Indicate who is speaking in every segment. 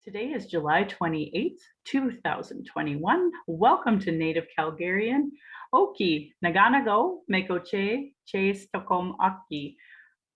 Speaker 1: Today is July 28th, 2021. Welcome to Native Calgarian. Oki, Naganago, Mekoche, Che Stokom Aki.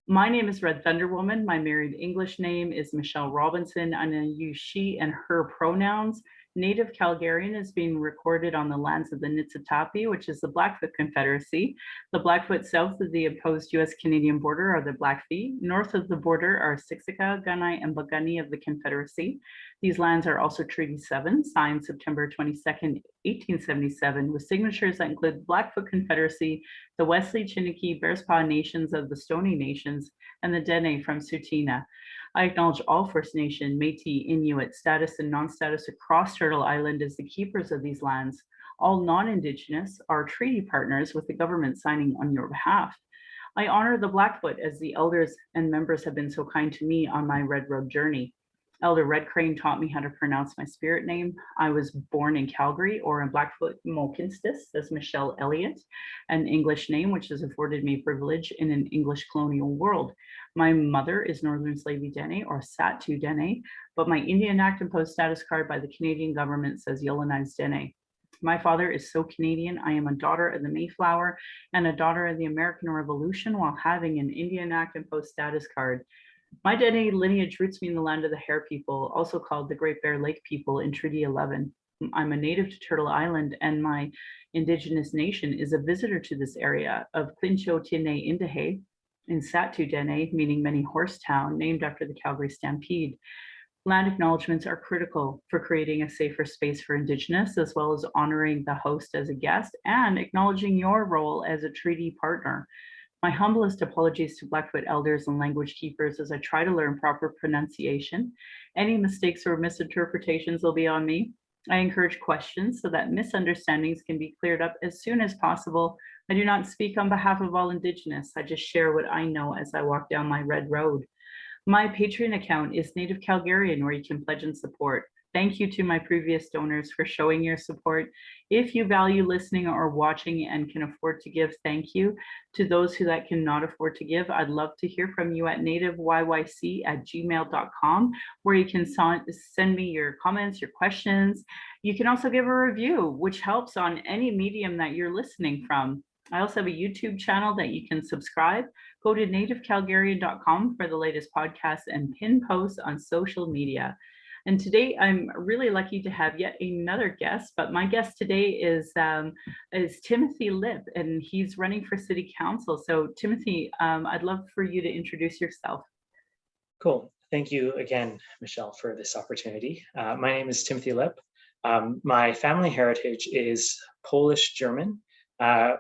Speaker 1: My name is Red Thunder Woman. My married English name is Michelle Robinson, and I use she and her pronouns. Native Calgarian is being recorded on the lands of the Niitsitapi, which is the Blackfoot Confederacy. The Blackfoot south of the opposed US-Canadian border are the Blackfeet. North of the border are Siksika, Gunai, and Bagani of the Confederacy. These lands are also Treaty 7, signed September 22nd, 1877, with signatures that include the Blackfoot Confederacy, the Wesley, Chiniki, Bearspaw Nations of the Stoney Nations, and the Dene from Tsuut'ina. I acknowledge all First Nation, Métis, Inuit, status and non-status across Turtle Island as the keepers of these lands. All non-Indigenous are treaty partners with the government signing on your behalf. I honor the Blackfoot as the elders and members have been so kind to me on my Red Road journey. Elder Red Crane taught me how to pronounce my spirit name. I was born in Calgary, or in Blackfoot Mohkinstsis as Michelle Elliott, an English name which has afforded me privilege in an English colonial world. My mother is Northern Slavey Dene, or Satu Dene, but my Indian Act imposed status card by the Canadian government says Yellowknives Dene. My father is so Canadian. I am a daughter of the Mayflower and a daughter of the American Revolution while having an Indian Act imposed status card. My Dene lineage roots me in the land of the Hare people, also called the Great Bear Lake people in Treaty 11. I'm a native to Turtle Island, and my Indigenous nation is a visitor to this area of Clincho Tine Indahe in Satu Dene, meaning many horse town, named after the Calgary Stampede. Land acknowledgements are critical for creating a safer space for Indigenous, as well as honoring the host as a guest and acknowledging your role as a treaty partner. My humblest apologies to Blackfoot elders and language keepers as I try to learn proper pronunciation. Any mistakes or misinterpretations will be on me. I encourage questions so that misunderstandings can be cleared up as soon as possible. I do not speak on behalf of all Indigenous. I just share what I know as I walk down my red road. My Patreon account is Native Calgarian, where you can pledge and support. Thank you to my previous donors for showing your support. If you value listening or watching and can afford to give, thank you. To those who that cannot afford to give, I'd love to hear from you at nativeyyc@gmail.com, where you can send me your comments, your questions. You can also give a review, which helps on any medium that you're listening from. I also have a YouTube channel that you can subscribe. Go to nativecalgarian.com for the latest podcasts and pin posts on social media. And today I'm really lucky to have yet another guest, but my guest today is Timothy Lipp, and he's running for City Council. So Timothy, I'd love for you to introduce yourself.
Speaker 2: Cool. Thank you again, Michelle, for this opportunity. My name is Timothy Lipp. My family heritage is Polish-German.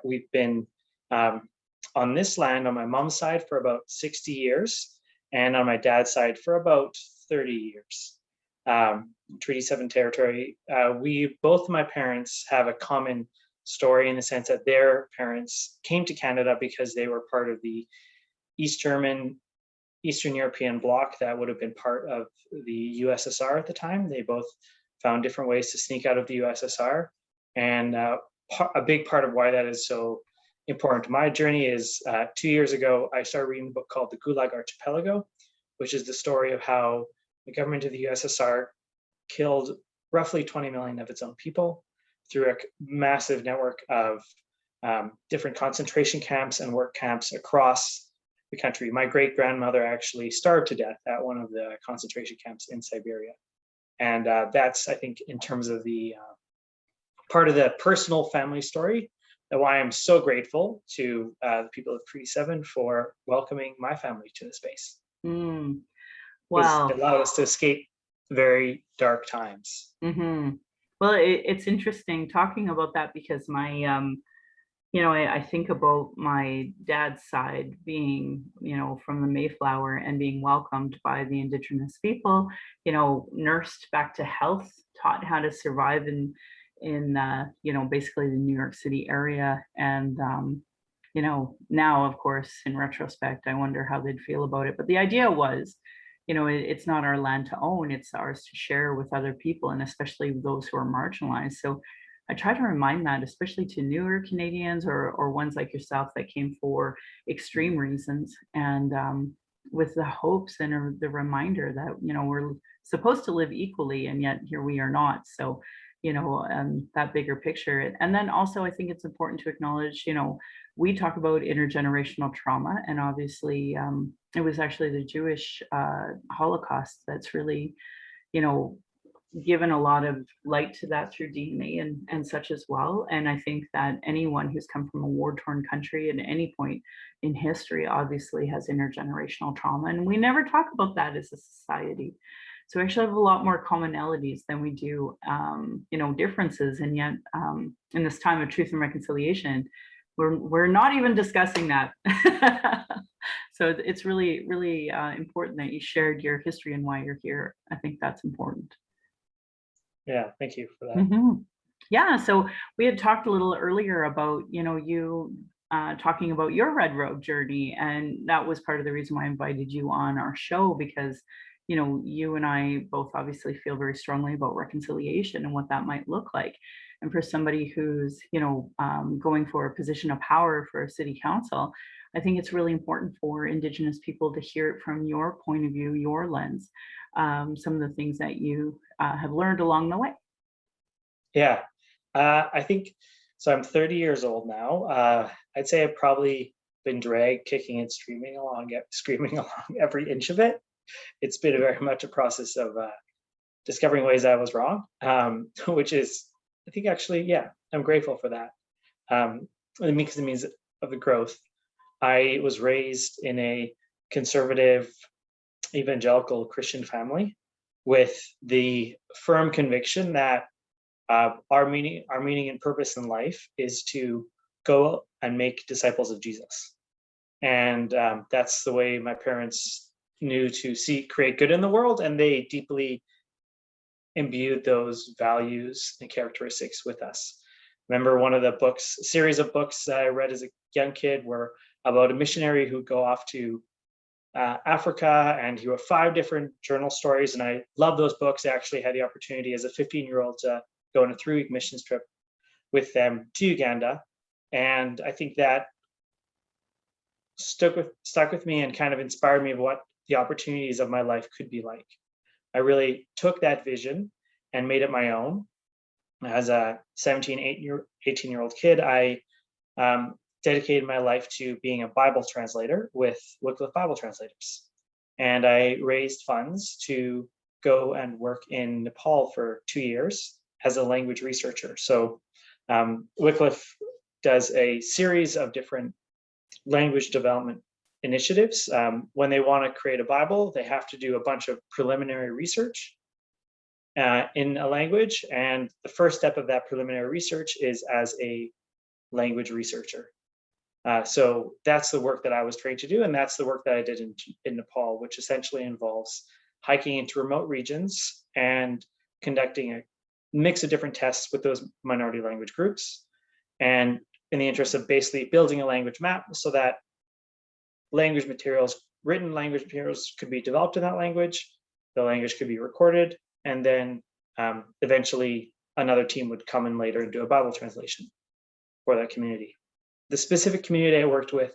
Speaker 2: We've been on this land on my mom's side for about 60 years, and on my dad's side for about 30 years. Treaty 7 territory. Both of my parents have a common story in the sense that their parents came to Canada because they were part of the Eastern European bloc that would have been part of the USSR at the time. They both found different ways to sneak out of the USSR. And a big part of why that is so important to my journey is 2 years ago, I started reading a book called The Gulag Archipelago, which is the story of how the government of the USSR killed roughly 20 million of its own people through a massive network of different concentration camps and work camps across the country. My great-grandmother actually starved to death at one of the concentration camps in Siberia. And that's, I think, in terms of the part of the personal family story, that why I'm so grateful to the people of Treaty 7 for welcoming my family to the space.
Speaker 1: Wow.
Speaker 2: It allowed us to escape very dark times.
Speaker 1: Mm-hmm. Well, it's interesting talking about that because my, I think about my dad's side being, from the Mayflower and being welcomed by the Indigenous people, nursed back to health, taught how to survive in basically the New York City area. And, now, of course, in retrospect, I wonder how they'd feel about it. But the idea was, it's not our land to own, it's ours to share with other people, and especially those who are marginalized. So I try to remind that, especially to newer Canadians or ones like yourself that came for extreme reasons, and with the hopes and the reminder that, we're supposed to live equally, and yet here we are not. So, that bigger picture. And then also, I think it's important to acknowledge, we talk about intergenerational trauma, and obviously, it was actually the Jewish Holocaust that's really, you know, given a lot of light to that through DNA and such as well. And I think that anyone who's come from a war-torn country at any point in history obviously has intergenerational trauma. And we never talk about that as a society. So we actually have a lot more commonalities than we do, differences. And yet, in this time of truth and reconciliation, we're not even discussing that. So it's really, really important that you shared your history and why you're here. I think that's important.
Speaker 2: Yeah, thank you for that.
Speaker 1: Mhm. Yeah, so we had talked a little earlier about, you talking about your Red Road journey, and that was part of the reason why I invited you on our show because, you and I both obviously feel very strongly about reconciliation and what that might look like. And for somebody who's, going for a position of power for a city council, I think it's really important for Indigenous people to hear it from your point of view, your lens, some of the things that you have learned along the way.
Speaker 2: Yeah, I think so. I'm 30 years old now. I'd say I've probably been dragged kicking and screaming along every inch of it. It's been very much a process of discovering ways I was wrong, which is, I think, actually, yeah, I'm grateful for that. Because it means of the growth. I was raised in a conservative evangelical Christian family with the firm conviction that our meaning and purpose in life is to go and make disciples of Jesus. And that's the way my parents knew to create good in the world, and they deeply imbued those values and characteristics with us. Remember, one of the series of books that I read as a young kid were about a missionary who'd go off to Africa, and he wrote 5 different journal stories. And I love those books. I actually had the opportunity as a 15-year-old to go on a 3-week missions trip with them to Uganda. And I think that stuck with me and kind of inspired me of what the opportunities of my life could be like. I really took that vision and made it my own. As a 18-year-old kid, I dedicated my life to being a Bible translator with Wycliffe Bible Translators. And I raised funds to go and work in Nepal for 2 years as a language researcher. So Wycliffe does a series of different language development initiatives. When they want to create a Bible, they have to do a bunch of preliminary research in a language. And the first step of that preliminary research is as a language researcher. So that's the work that I was trained to do. And that's the work that I did in Nepal, which essentially involves hiking into remote regions and conducting a mix of different tests with those minority language groups. And in the interest of basically building a language map so that written language materials could be developed in that language, the language could be recorded, and then eventually another team would come in later and do a Bible translation for that community. The specific community I worked with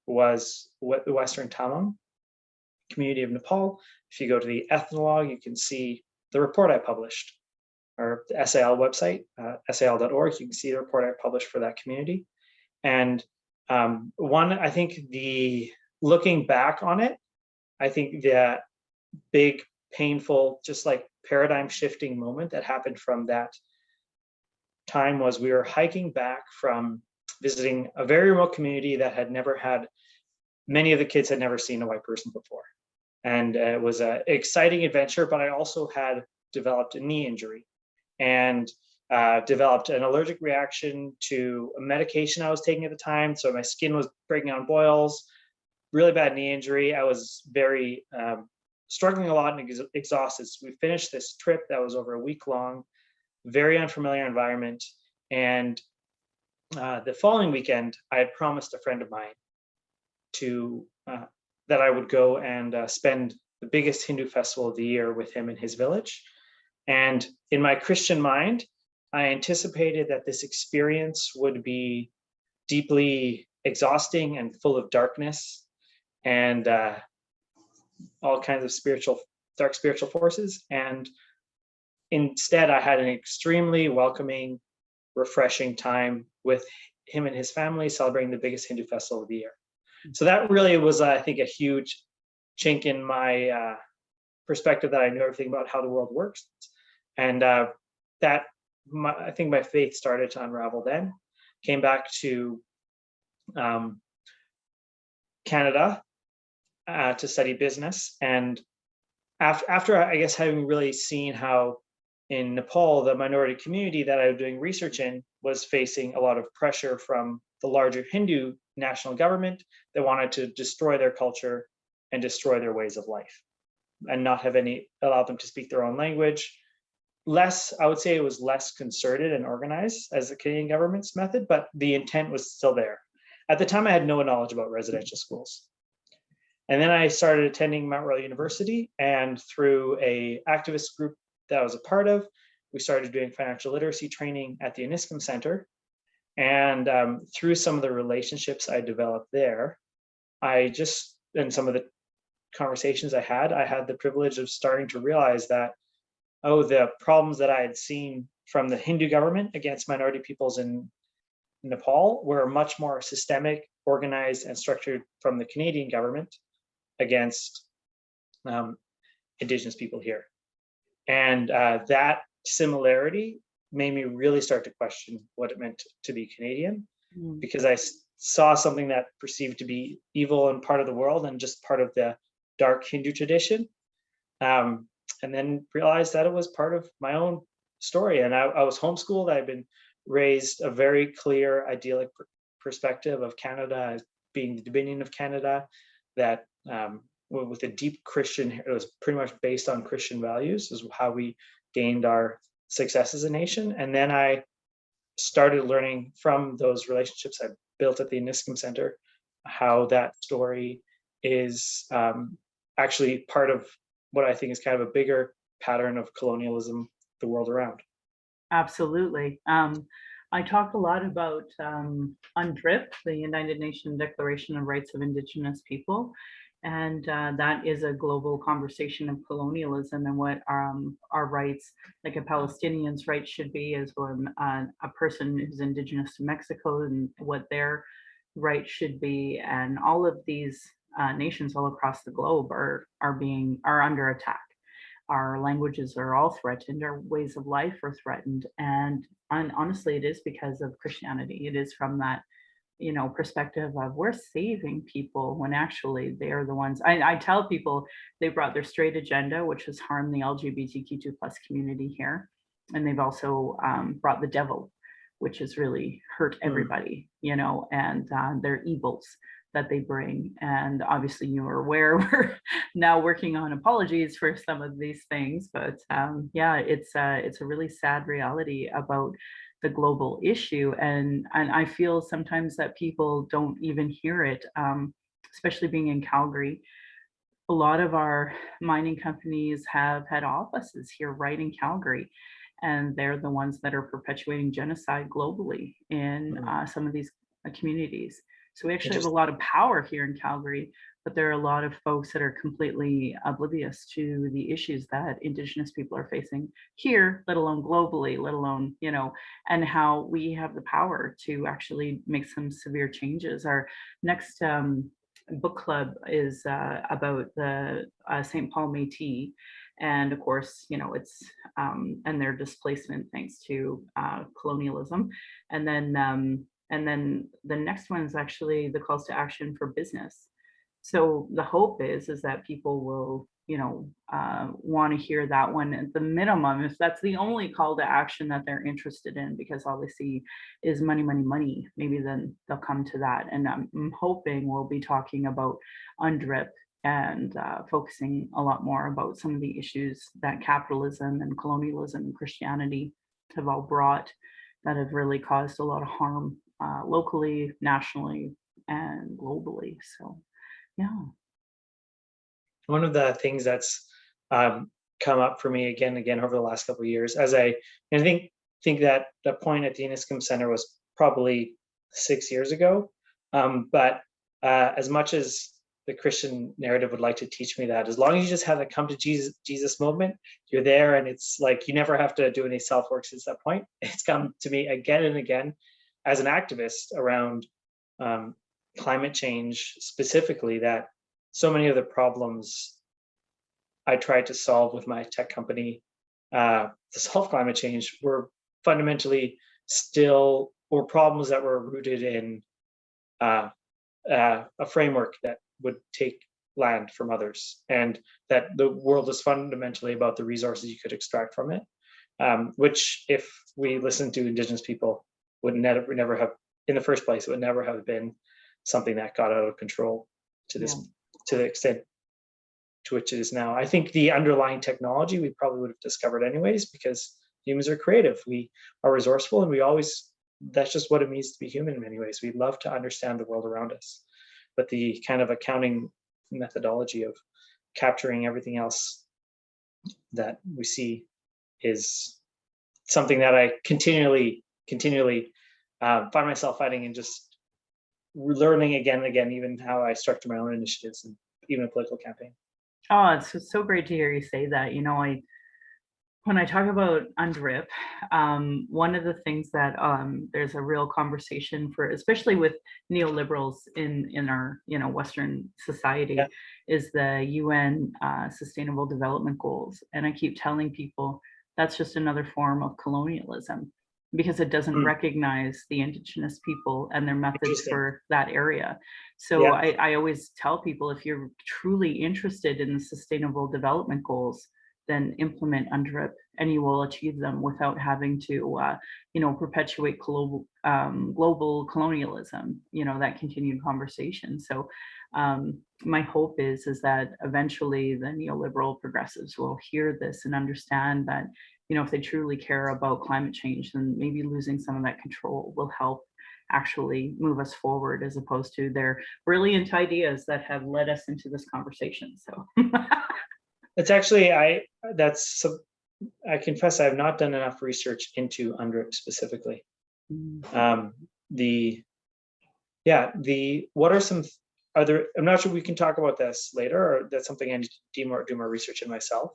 Speaker 2: was the Western Tamang community of Nepal. If you go to the ethnologue, you can see the report I published, or the SAL website, sal.org. You can see the report I published for that community. And I think looking back on it, I think that big, painful, just like paradigm shifting moment that happened from that time was we were hiking back from visiting a very remote community that many of the kids had never seen a white person before. And it was an exciting adventure, but I also had developed a knee injury and developed an allergic reaction to a medication I was taking at the time. So my skin was breaking out in boils, really bad knee injury. I was very struggling a lot and exhausted. So we finished this trip that was over a week long, very unfamiliar environment. And the following weekend, I had promised a friend of mine that I would go and spend the biggest Hindu festival of the year with him in his village. And in my Christian mind, I anticipated that this experience would be deeply exhausting and full of darkness and all kinds of spiritual dark spiritual forces. And instead, I had an extremely welcoming, refreshing time with him and his family celebrating the biggest Hindu festival of the year. So that really was, I think, a huge chink in my perspective, that I knew everything about how the world works. And I think my faith started to unravel then. Came back to Canada to study business. And after, I guess, having really seen how in Nepal, the minority community that I was doing research in was facing a lot of pressure from the larger Hindu national government that wanted to destroy their culture and destroy their ways of life and not have allow them to speak their own language. I would say it was less concerted and organized as the Canadian government's method, but the intent was still there. At the time, I had no knowledge about residential schools. And then I started attending Mount Royal University, and through a activist group that I was a part of, we started doing financial literacy training at the Aniskum Center. And through some of the relationships I developed there, and some of the conversations I had the privilege of starting to realize that, the problems that I had seen from the Hindu government against minority peoples in Nepal were much more systemic, organized, and structured from the Canadian government against Indigenous people here. And that similarity made me really start to question what it meant to be Canadian, because I saw something that perceived to be evil and part of the world and just part of the dark Hindu tradition. And then realized that it was part of my own story. And I was homeschooled. I've been raised a very clear, idyllic perspective of Canada as being the Dominion of Canada, that with a deep Christian, it was pretty much based on Christian values, is how we gained our success as a nation. And then I started learning from those relationships I built at the Aniskum Center, how that story is actually part of what I think is kind of a bigger pattern of colonialism the world around.
Speaker 1: Absolutely. I talk a lot about UNDRIP, the United Nations Declaration of Rights of Indigenous People, and that is a global conversation of colonialism and what our rights, like a Palestinian's rights, should be, as when a person who's Indigenous to Mexico, and what their rights should be. And all of these nations all across the globe are under attack. Our languages are all threatened, our ways of life are threatened. And honestly, it is because of Christianity. It is from that, perspective of we're saving people, when actually they are the ones. I tell people they brought their straight agenda, which has harmed the LGBTQ2+ community here. And they've also brought the devil, which has really hurt everybody, and their evils that they bring. And obviously you are aware we're now working on apologies for some of these things, but it's a really sad reality about the global issue. And I feel sometimes that people don't even hear it, especially being in Calgary. A lot of our mining companies have head offices here right in Calgary, and they're the ones that are perpetuating genocide globally in some of these communities. So we actually have a lot of power here in Calgary, but there are a lot of folks that are completely oblivious to the issues that Indigenous people are facing here, let alone globally, let alone, and how we have the power to actually make some severe changes. Our next book club is about the St. Paul Métis. And of course, it's and their displacement thanks to colonialism. And then the next one is actually the calls to action for business. So the hope is that people will, want to hear that one at the minimum, if that's the only call to action that they're interested in, because all they see is money, money, money. Maybe then they'll come to that. And I'm hoping we'll be talking about UNDRIP and focusing a lot more about some of the issues that capitalism and colonialism and Christianity have all brought, that have really caused a lot of harm locally, nationally, and globally. So, yeah.
Speaker 2: One of the things that's come up for me again over the last couple of years, I think that the point at the Aniskum Center was probably 6 years ago, but as much as the Christian narrative would like to teach me that as long as you just have that come to Jesus moment, you're there, and it's like you never have to do any self work since that point. It's come to me again and again as an activist around um, climate change specifically, that so many of the problems I tried to solve with my tech company to solve climate change were fundamentally still or problems that were rooted in uh, a framework that would take land from others, and that the world is fundamentally about the resources you could extract from it, which if we listen to Indigenous people would never have in the first place. It would never have been something that got out of control to
Speaker 1: Yeah.
Speaker 2: this to the extent to which it is now. I think the underlying technology we probably would have discovered anyways, because humans are creative, we are resourceful, and we always, that's just what it means to be human in many ways. We love to understand the world around us. But the kind of accounting methodology of capturing everything else that we see is something that I continually find myself fighting, and just learning again and again, even how I structure my own initiatives and even a political campaign.
Speaker 1: Oh, it's so great to hear you say that. When I talk about UNDRIP, one of the things that there's a real conversation for, especially with neoliberals in our Western society,
Speaker 2: Yeah.
Speaker 1: is the UN Sustainable Development Goals, and I keep telling people that's just another form of colonialism because it doesn't
Speaker 2: Hmm.
Speaker 1: recognize the indigenous people and their methods
Speaker 2: Interesting.
Speaker 1: for that area. So
Speaker 2: Yeah.
Speaker 1: I always tell people, if you're truly interested in the Sustainable Development Goals, then implement UNDRIP and you will achieve them without having to, perpetuate global colonialism, that continued conversation. So my hope is that eventually the neoliberal progressives will hear this and understand that, if they truly care about climate change, then maybe losing some of that control will help actually move us forward, as opposed to their brilliant ideas that have led us into this conversation. So
Speaker 2: It's actually that's some, I confess I have not done enough research into UNDRIP specifically. Um, the what are some, are there, I'm not sure, we can talk about this later, or that's something I need to do more research in myself.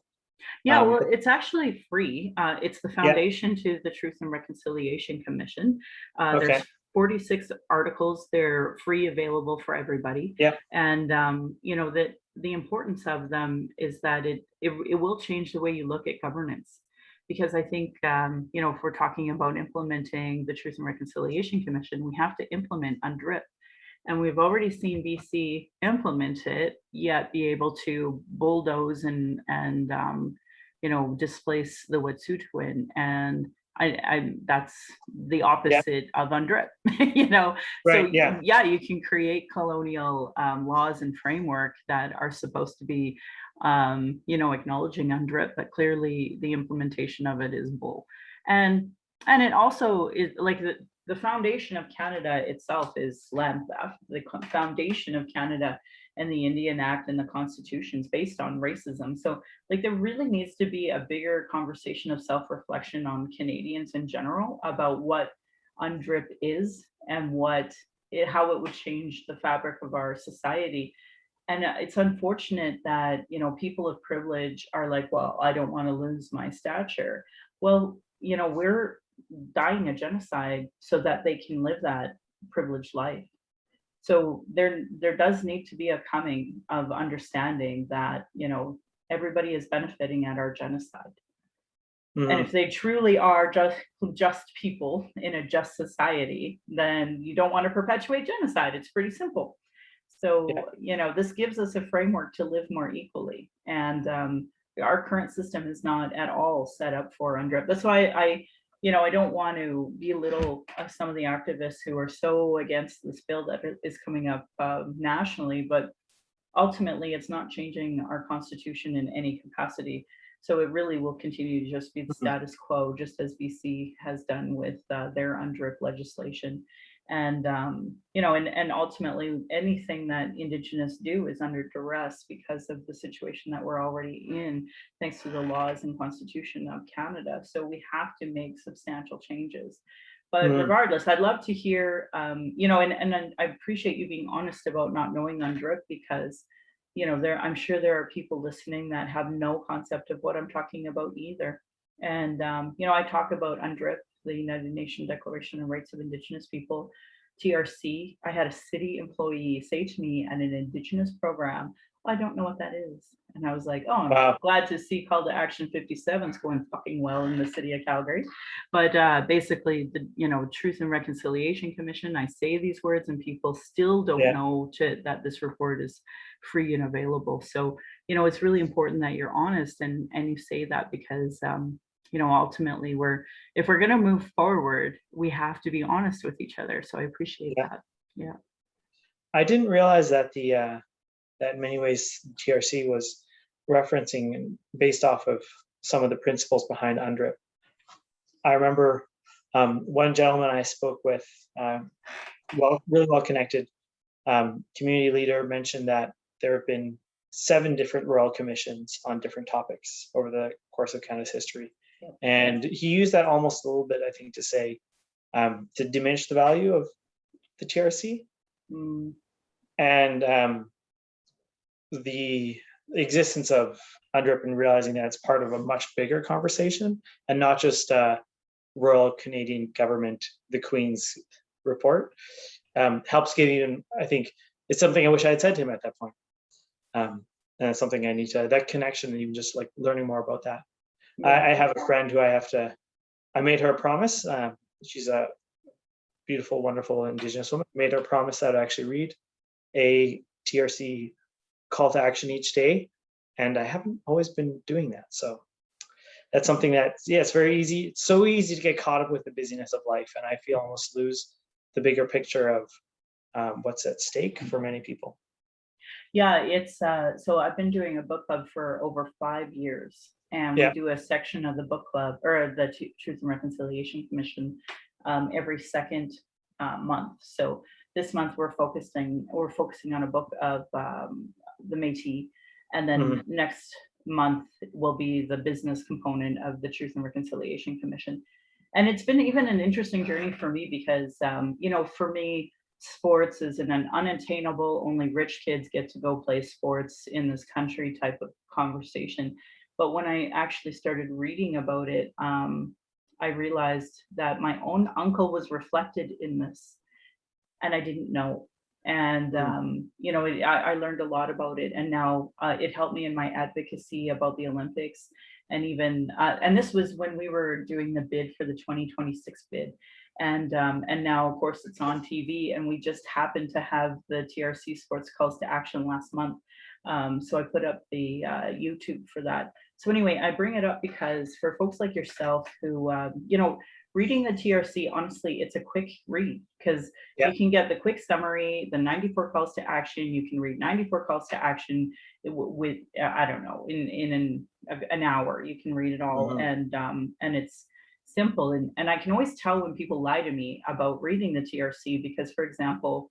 Speaker 1: Yeah, well,
Speaker 2: But
Speaker 1: it's actually free. It's the
Speaker 2: yeah,
Speaker 1: foundation to the Truth and Reconciliation Commission. There's
Speaker 2: okay,
Speaker 1: 46 articles. They're free, available for everybody.
Speaker 2: yeah,
Speaker 1: And that the importance of them is that it will change the way you look at governance. Because I think if we're talking about implementing the Truth and Reconciliation Commission, we have to implement UNDRIP. And we've already seen BC implement it, yet be able to bulldoze and displace the Wet'suwet'en. And I that's the
Speaker 2: yeah,
Speaker 1: opposite of UNDRIP. you know. So
Speaker 2: right, yeah,
Speaker 1: yeah, you can create colonial laws and framework that are supposed to be acknowledging UNDRIP, but clearly the implementation of it is bull. And it also is like the foundation of Canada itself is land theft. The foundation of Canada and the Indian Act and the Constitution is based on racism. So, like, there really needs to be a bigger conversation of self-reflection on Canadians in general about what UNDRIP is and how it would change the fabric of our society. And it's unfortunate that people of privilege are like, well, I don't want to lose my stature. Well, we're dying a genocide so that they can live that privileged life. So there does need to be a coming of understanding that everybody is benefiting at our genocide. And if
Speaker 2: mhm,
Speaker 1: they truly are just people in a just society, then you don't want to perpetuate genocide. It's pretty simple.
Speaker 2: yeah,
Speaker 1: So this gives us a framework to live more equally. And our current system is not at all set up for UNDRIP. That's why I don't want to belittle some of the activists who are so against this bill that is coming up nationally, but ultimately it's not changing our constitution in any capacity. So it really will continue to just be the
Speaker 2: mhm,
Speaker 1: status quo, just as BC has done with their UNDRIP legislation. And and ultimately anything that Indigenous do is under duress because of the situation that we're already in, thanks to the laws and constitution of Canada. So we have to make substantial changes. But
Speaker 2: Mm,
Speaker 1: regardless, I'd love to hear, and I appreciate you being honest about not knowing UNDRIP because, I'm sure there are people listening that have no concept of what I'm talking about either. And, I talk about UNDRIP, the United Nations Declaration on Rights of Indigenous People, TRC. I had a city employee say to me at an Indigenous program, "I don't know what that is." And I was like, "Oh, I'm
Speaker 2: wow.
Speaker 1: glad to see Call to Action 57 is going fucking well in the city of Calgary." But basically, the Truth and Reconciliation Commission. I say these words, and people still don't
Speaker 2: Yeah.
Speaker 1: know that this report is free and available. So it's really important that you're honest and you say that because ultimately if we're going to move forward, we have to be honest with each other. So I appreciate
Speaker 2: Yeah.
Speaker 1: that. Yeah.
Speaker 2: I didn't realize that that in many ways TRC was referencing and based off of some of the principles behind UNDRIP. I remember one gentleman I spoke with, really well connected community leader, mentioned that there have been 7 different royal commissions on different topics over the course of Canada's history. And he used that almost a little bit, I think, to say, to diminish the value of the TRC
Speaker 1: Mm,
Speaker 2: and the existence of UNDRIP and realizing that it's part of a much bigger conversation and not just Royal Canadian Government, the Queen's report, helps give you, I think, it's something I wish I had said to him at that point. And it's something I need to, that connection, and even just like learning more about that.
Speaker 1: yeah.
Speaker 2: I have a friend who I made her a promise. She's a beautiful, wonderful Indigenous woman. Made her a promise that I'd actually read a TRC call to action each day. And I haven't always been doing that. So that's something that, yeah, it's very easy. It's so easy to get caught up with the busyness of life. And I feel almost lose the bigger picture of what's at stake for many people.
Speaker 1: Yeah, it's so I've been doing a book club for over 5 years, and we
Speaker 2: Yeah.
Speaker 1: do a section of the book club or the Truth and Reconciliation Commission every second month. So this month we're focusing on a book of the Métis, and
Speaker 2: Mhm.
Speaker 1: then next month will be the business component of the Truth and Reconciliation Commission. And it's been even an interesting journey for me because for me sports is an unattainable, only rich kids get to go play sports in this country type of conversation. But when I actually started reading about it, I realized that my own uncle was reflected in this, and I didn't know. And
Speaker 2: Mm.
Speaker 1: I learned a lot about it, and now it helped me in my advocacy about the Olympics, and this was when we were doing the bid for the 2026 bid, and now of course it's on TV, and we just happened to have the TRC Sports Calls to Action last month, so I put up the YouTube for that. So anyway, I bring it up because for folks like yourself who reading the TRC, honestly, it's a quick read because
Speaker 2: Yeah.
Speaker 1: you can get the quick summary, the 94 calls to action. You can read 94 calls to action with I don't know, in an hour. You can read it all,
Speaker 2: Mhm.
Speaker 1: and it's simple. And I can always tell when people lie to me about reading the TRC because, for example,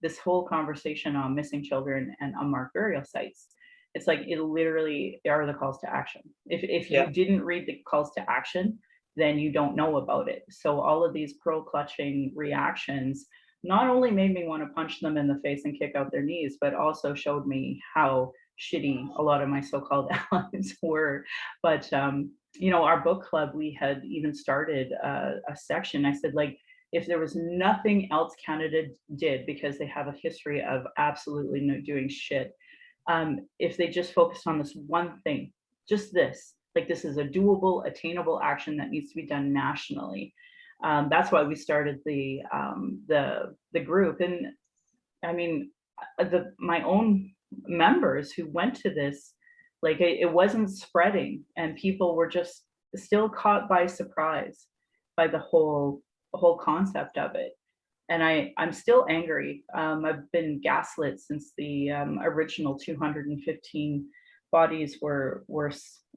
Speaker 1: this whole conversation on missing children and unmarked burial sites. It's like it literally are the calls to action. If you
Speaker 2: Yeah.
Speaker 1: didn't read the calls to action, then you don't know about it. So all of these pearl clutching reactions not only made me want to punch them in the face and kick out their knees, but also showed me how shitty a lot of my so-called allies were. But our book club, we had even started a section. I said, like, if there was nothing else Canada did, because they have a history of absolutely no doing shit, if they just focused on this one thing, just this, like this is a doable, attainable action that needs to be done nationally. That's why we started the group, and I mean, my own members who went to this, like it wasn't spreading, and people were just still caught by surprise by the whole concept of it. And I'm still angry. I've been gaslit since the original 215 bodies were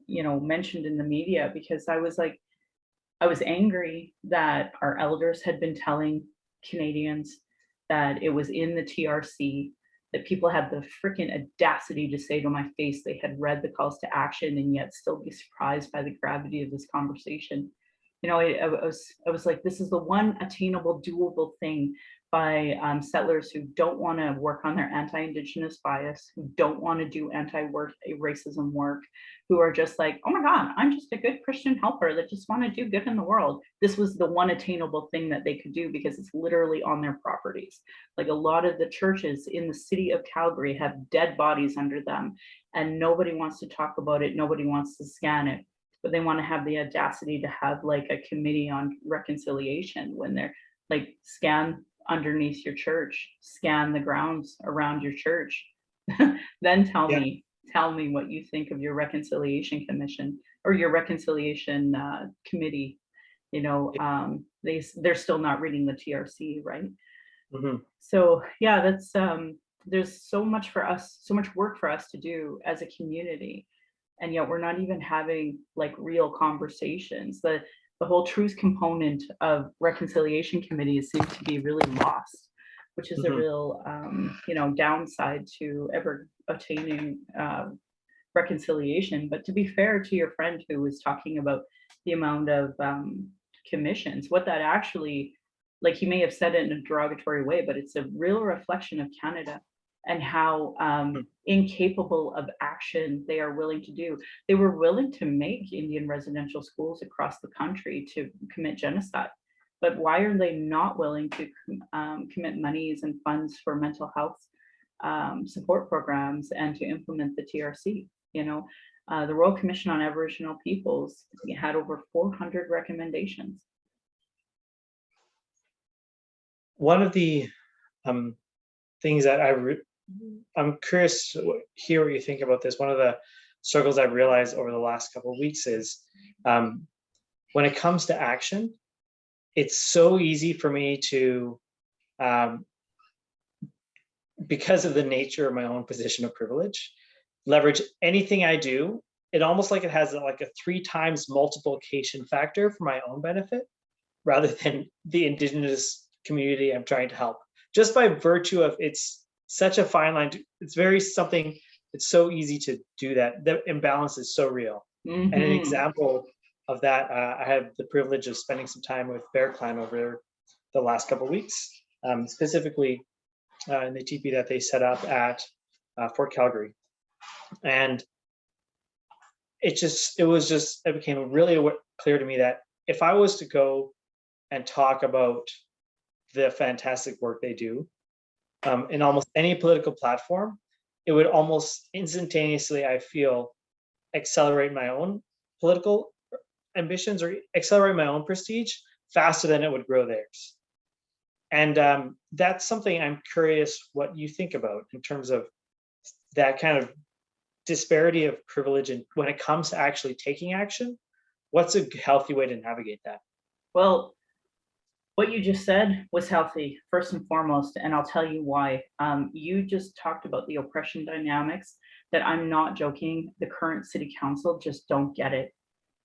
Speaker 1: mentioned in the media because I was angry that our elders had been telling Canadians that it was in the TRC, that people had the freaking audacity to say to my face they had read the calls to action and yet still be surprised by the gravity of this conversation. I was like, this is the one attainable, doable thing by settlers who don't want to work on their anti-Indigenous bias, who don't want to do anti-work racism work, who are just like, oh my God, I'm just a good Christian helper that just want to do good in the world. This was the one attainable thing that they could do because it's literally on their properties. Like a lot of the churches in the city of Calgary have dead bodies under them, and nobody wants to talk about it. Nobody wants to scan it, but they want to have the audacity to have like a committee on reconciliation when they're like, scan underneath your church, scan the grounds around your church. Then
Speaker 2: Yeah,
Speaker 1: tell me what you think of your reconciliation commission or your reconciliation committee.
Speaker 2: yeah.
Speaker 1: They're still not reading the TRC, right?
Speaker 2: Mhm.
Speaker 1: So yeah, that's there's so much for us, so much work for us to do as a community, and yet we're not even having like real conversations. The whole truth component of reconciliation committees seems to be really lost, which is a
Speaker 2: Mhm.
Speaker 1: real downside to ever attaining reconciliation. But to be fair to your friend who was talking about the amount of commissions, what that actually, like, he may have said it in a derogatory way, but it's a real reflection of Canada and how
Speaker 2: Mm.
Speaker 1: incapable of action they are willing to do. They were willing to make Indian residential schools across the country to commit genocide. But why are they not willing to commit monies and funds for mental health support programs and to implement the TRC? The Royal Commission on Aboriginal Peoples had over 400 recommendations.
Speaker 2: One of the um, things that I'm curious to hear what you think about this. One of the struggles I've realized over the last couple of weeks is um, when it comes to action, it's so easy for me to, um, because of the nature of my own position of privilege, leverage anything I do. It almost like it has like a 3 times multiplication factor for my own benefit rather than the Indigenous community I'm trying to help. Just by virtue of it's such a fine line. It's very something. It's so easy to do that. The imbalance is so real. And an
Speaker 1: Mhm.
Speaker 2: example of that, I had the privilege of spending some time with Bear Clan over the last couple of weeks, specifically in the teepee that they set up at Fort Calgary. And it became really clear to me that if I was to go and talk about the fantastic work they do in almost any political platform, it would almost instantaneously, I feel, accelerate my own political ambitions or accelerate my own prestige faster than it would grow theirs. And that's something I'm curious what you think about in terms of that kind of disparity of privilege and when it comes to actually taking action. What's a healthy way to navigate that?
Speaker 1: Well, what you just said was healthy, first and foremost, and I'll tell you why. You just talked about the oppression dynamics that, I'm not joking, the current city council just don't get it.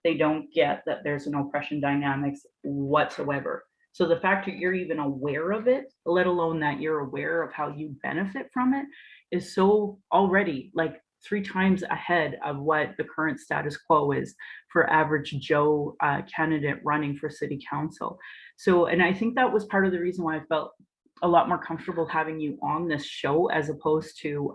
Speaker 1: They don't get that there's an oppression dynamics whatsoever. So the fact that you're even aware of it, let alone that you're aware of how you benefit from it, is so already like 3 times ahead of what the current status quo is for average Joe candidate running for city council. So, and I think that was part of the reason why I felt a lot more comfortable having you on this show as opposed to,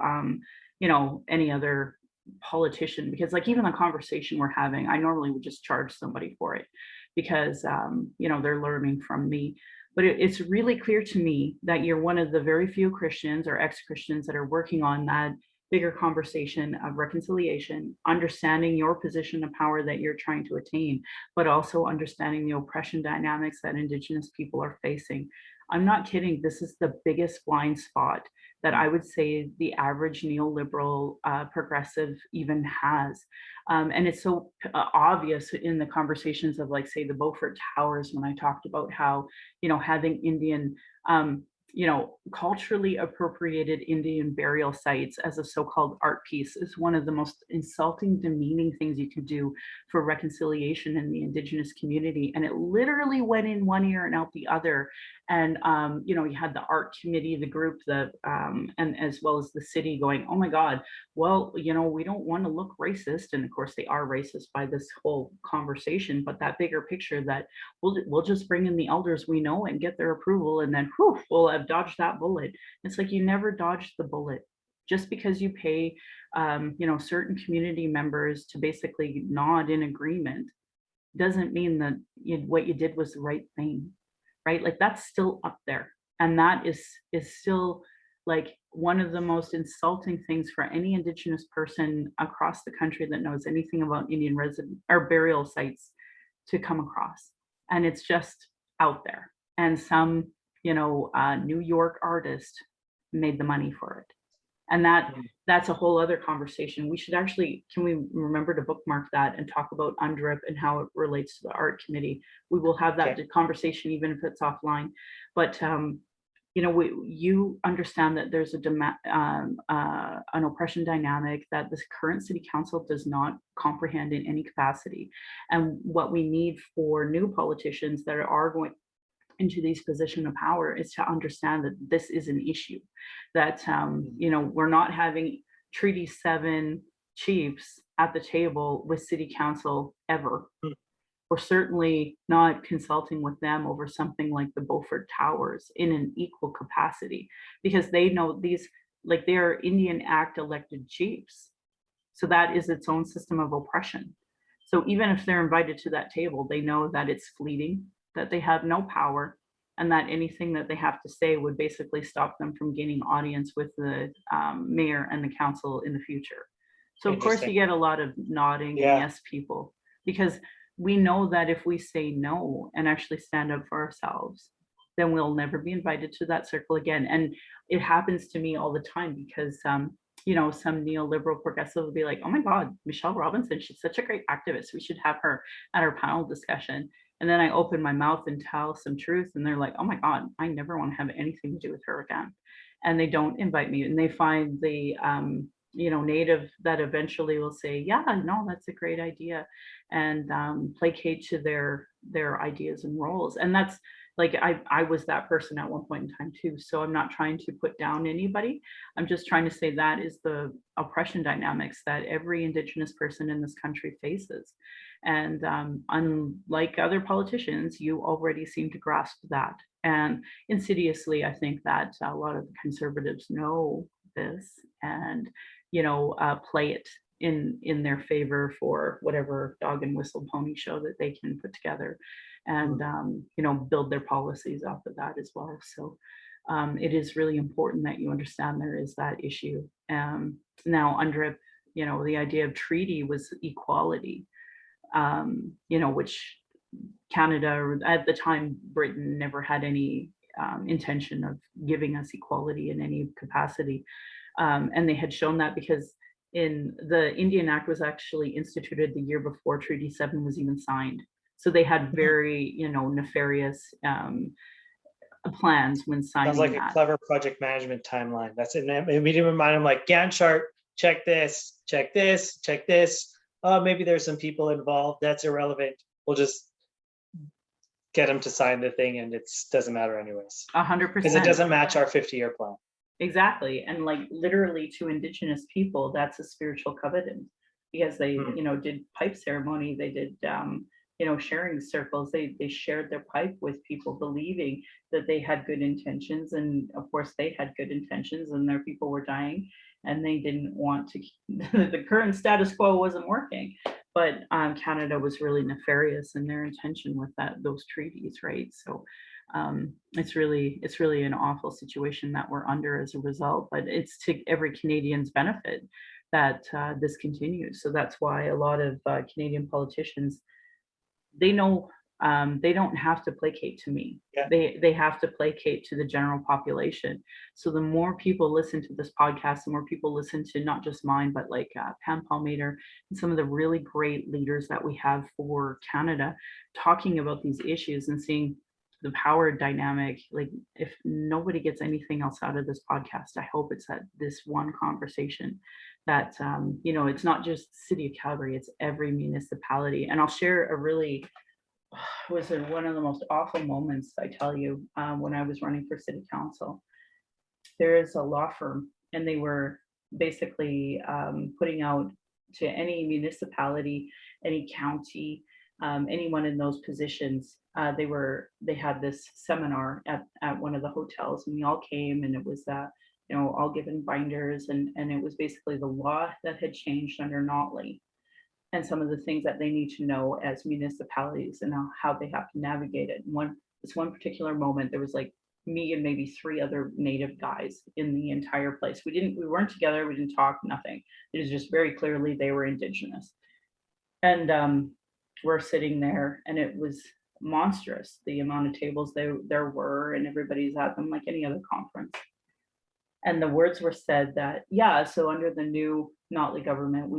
Speaker 1: any other politician, because like even the conversation we're having, I normally would just charge somebody for it because they're learning from me. But it's really clear to me that you're one of the very few Christians or ex-Christians that are working on that bigger conversation of reconciliation, understanding your position of power that you're trying to attain, but also understanding the oppression dynamics that Indigenous people are facing. I'm not kidding. This is the biggest blind spot that I would say the average neoliberal progressive even has. And it's so obvious in the conversations of, like, say, the Beaufort Towers, when I talked about how, having Indian culturally appropriated Indian burial sites as a so-called art piece is one of the most insulting, demeaning things you can do for reconciliation in the Indigenous community. And it literally went in one ear and out the other. And you had the art committee, the group, and as well as the city going, oh my God, well, we don't want to look racist. And of course, they are racist by this whole conversation. But that bigger picture that we'll just bring in the elders we know and get their approval, and then whew, we'll have dodged that bullet. It's like you never dodged the bullet. Just because you pay, certain community members to basically nod in agreement doesn't mean that what you did was the right thing, right? Like that's still up there, and that is still like one of the most insulting things for any Indigenous person across the country that knows anything about Indian resident or burial sites to come across. And it's just out there. And some, New York artist made the money for it. And that's a whole other conversation. We should actually, can we remember to bookmark that and talk about UNDRIP and how it relates to the art committee? We will have that conversation even if it's offline. But you understand that there's an oppression dynamic that this current city council does not comprehend in any capacity. And what we need for new politicians that are going into these positions of power is to understand that this is an issue, that we're not having Treaty 7 chiefs at the table with city council ever. We're certainly not consulting with them over something like the Beaufort Towers in an equal capacity, because they know these, like, they're Indian Act elected chiefs. So that is its own system of oppression. So even if they're invited to that table, they know that it's fleeting, that they have no power, and that anything that they have to say would basically stop them from gaining audience with the mayor and the council in the future. So of course you get a lot of nodding and yes people, because we know that if we say no and actually stand up for ourselves, then we'll never be invited to that circle again. And it happens to me all the time because some neoliberal progressive will be like, oh my God, Michelle Robinson, she's such a great activist. We should have her at our panel discussion. And then I open my mouth and tell some truth, and they're like, oh my God, I never want to have anything to do with her again. And they don't invite me, and they find the native that eventually will say, yeah, no, that's a great idea, and placate to their ideas and roles. And that's like, I was that person at one point in time too. So I'm not trying to put down anybody. I'm just trying to say that is the oppression dynamics that every Indigenous person in this country faces. And unlike other politicians, you already seem to grasp that. And insidiously, I think that a lot of the conservatives know this and play it in their favor for whatever dog and whistle pony show that they can put together, and build their policies off of that as well. So it is really important that you understand there is that issue. Now UNDRIP, the idea of treaty was equality, which Canada, or at the time Britain, never had any intention of giving us equality in any capacity. And they had shown that because in the Indian Act was actually instituted the year before Treaty 7 was even signed. So they had very, nefarious plans when signing that.
Speaker 2: Sounds like a clever project management timeline. That's it. Immediately remind them, like, Gantt chart, check this, check this, check this. Oh, maybe there's some people involved. That's irrelevant. We'll just get them to sign the thing, and it doesn't matter anyways.
Speaker 1: 100%.
Speaker 2: Because it doesn't match our 50-year plan.
Speaker 1: Exactly. And like literally to Indigenous people, that's a spiritual covenant, because they, did pipe ceremony. They did, sharing circles. They shared their pipe with people, believing that they had good intentions. And of course they had good intentions, and their people were dying, and they didn't want to, the current status quo wasn't working. But Canada was really nefarious in their intention with those treaties, right? So it's really an awful situation that we're under as a result, but it's to every Canadian's benefit that this continues. So that's why a lot of Canadian politicians, they know they don't have to placate to me.
Speaker 2: Yeah.
Speaker 1: They have to placate to the general population. So the more people listen to this podcast, the more people listen to not just mine, but like Pam Palmater and some of the really great leaders that we have for Canada talking about these issues and seeing the power dynamic, like if nobody gets anything else out of this podcast, I hope it's that this one conversation that, it's not just City of Calgary, it's every municipality. And I'll share a really, was it one of the most awful moments, I tell you, when I was running for city council. There is a law firm, and they were basically putting out to any municipality, any county, anyone in those positions. They had this seminar at one of the hotels, and we all came, and it was all given binders, and it was basically the law that had changed under Notley, and some of the things that they need to know as municipalities, and how they have to navigate it. This one particular moment, there was like me and maybe three other native guys in the entire place. We weren't together, we didn't talk, nothing. It was just very clearly they were Indigenous. And we're sitting there, and it was monstrous, the amount of tables there were, and everybody's at them like any other conference. And the words were said that, yeah, so under the new Notley government,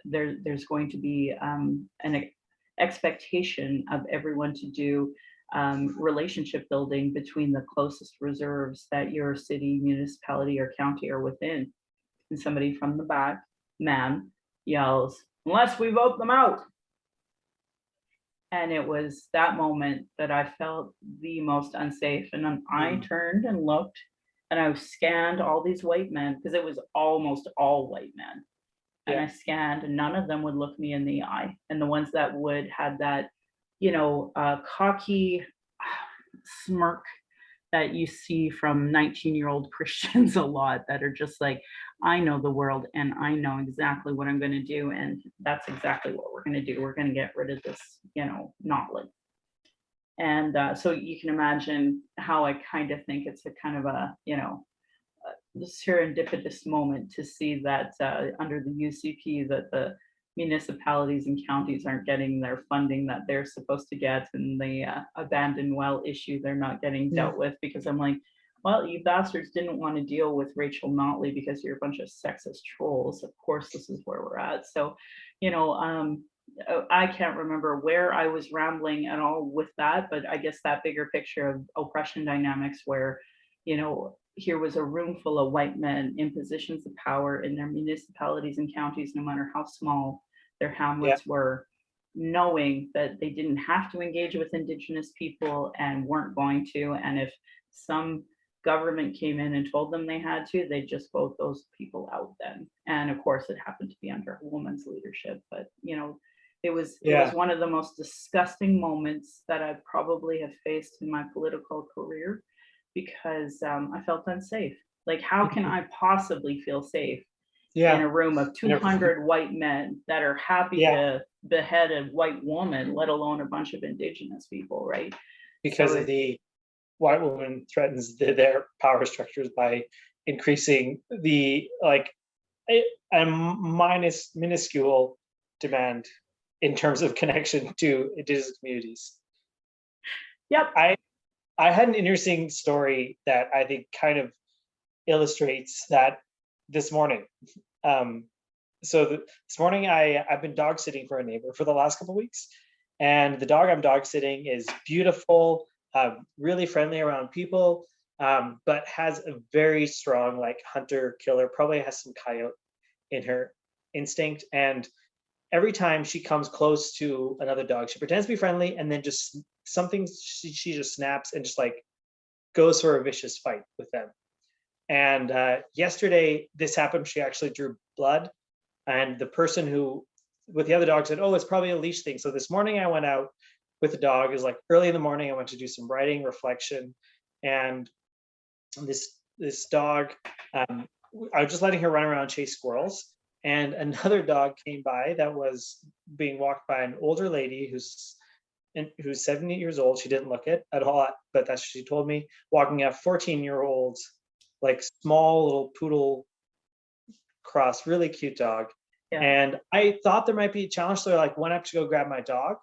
Speaker 1: there's going to be an expectation of everyone to do relationship building between the closest reserves that your city, municipality, or county are within. And somebody from the back, man, yells, "Unless we vote them out." And it was that moment that I felt the most unsafe. And then I turned and looked, and I scanned all these white men, because it was almost all white men. And I scanned, and none of them would look me in the eye. And the ones that would had that, cocky smirk that you see from 19-year-old Christians a lot, that are just like, I know the world, and I know exactly what I'm going to do. And that's exactly what we're going to do. We're going to get rid of this, Notley. And so you can imagine how I kind of think it's a kind of a, serendipitous moment to see that under the UCP, that the municipalities and counties aren't getting their funding that they're supposed to get, and the abandoned well issue they're not getting dealt with, because I'm like, well, you bastards didn't want to deal with Rachel Notley because you're a bunch of sexist trolls. Of course, this is where we're at. So, I can't remember where I was rambling at all with that, but I guess that bigger picture of oppression dynamics where, here was a room full of white men in positions of power in their municipalities and counties, no matter how small their hamlets were, knowing that they didn't have to engage with Indigenous people and weren't going to. And if some government came in and told them they had to, they'd just vote those people out then. And of course, it happened to be under a woman's leadership. But, it was one of the most disgusting moments that I probably have faced in my political career, because I felt unsafe. Like, how can I possibly feel safe in a room of 200 white men that are happy to behead a white woman, let alone a bunch of Indigenous people, right?
Speaker 2: Because of the white woman threatens their power structures by increasing the a minuscule demand in terms of connection to Indigenous communities.
Speaker 1: Yep.
Speaker 2: I had an interesting story that I think kind of illustrates that this morning. This morning I've been dog sitting for a neighbor for the last couple of weeks, and the dog I'm dog sitting is beautiful, really friendly around people, but has a very strong hunter killer, probably has some coyote in her instinct. And every time she comes close to another dog, she pretends to be friendly, and then just she just snaps and just goes for a vicious fight with them. And yesterday this happened. She actually drew blood, and the person who with the other dog said, "Oh, it's probably a leash thing." So this morning I went out with the dog. It was early in the morning. I went to do some writing, reflection, and this dog, I was just letting her run around, chase squirrels. And another dog came by that was being walked by an older lady who's 70 years old. She didn't look it at all, but that's what she told me. Walking a 14-year-old, small little poodle cross, really cute dog. Yeah. And I thought there might be a challenge, so I went up to go grab my dog.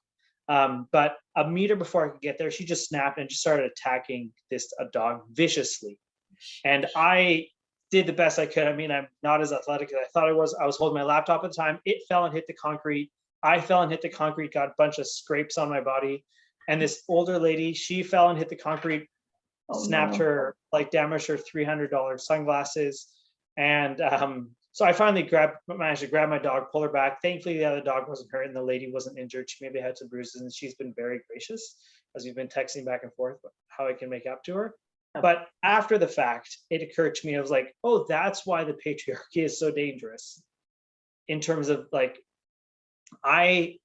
Speaker 2: But a meter before I could get there, she just snapped and just started attacking a dog viciously. And I did the best I could. I mean, I'm not as athletic as I thought I was. I was holding my laptop at the time. It fell and hit the concrete. I fell and hit the concrete, got a bunch of scrapes on my body. And this older lady, she fell and hit the concrete,
Speaker 1: Oh
Speaker 2: snapped
Speaker 1: no.
Speaker 2: her, like damaged her $300 sunglasses. And so I finally managed to grab my dog, pull her back. Thankfully, the other dog wasn't hurt and the lady wasn't injured. She maybe had some bruises, and she's been very gracious as we've been texting back and forth about how I can make up to her. But after the fact, it occurred to me, I was like, oh, that's why the patriarchy is so dangerous. In terms of like, I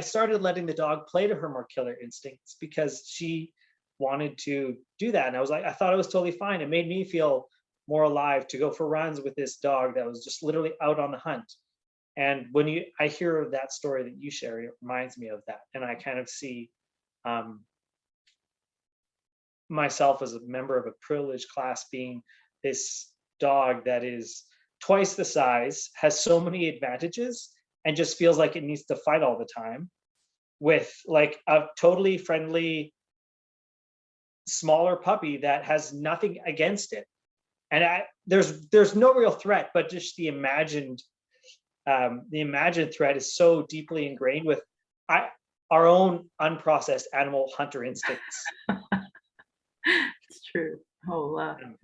Speaker 2: started letting the dog play to her more killer instincts because she wanted to do that. And I was like, I thought it was totally fine. It made me feel more alive to go for runs with this dog that was just literally out on the hunt. And when I hear that story that you share, it reminds me of that. And I kind of see myself as a member of a privileged class being this dog that is twice the size, has so many advantages, and just feels like it needs to fight all the time, with like a totally friendly smaller puppy that has nothing against it. And there's no real threat, but just the imagined threat is so deeply ingrained with our own unprocessed animal hunter instincts.
Speaker 1: It's true.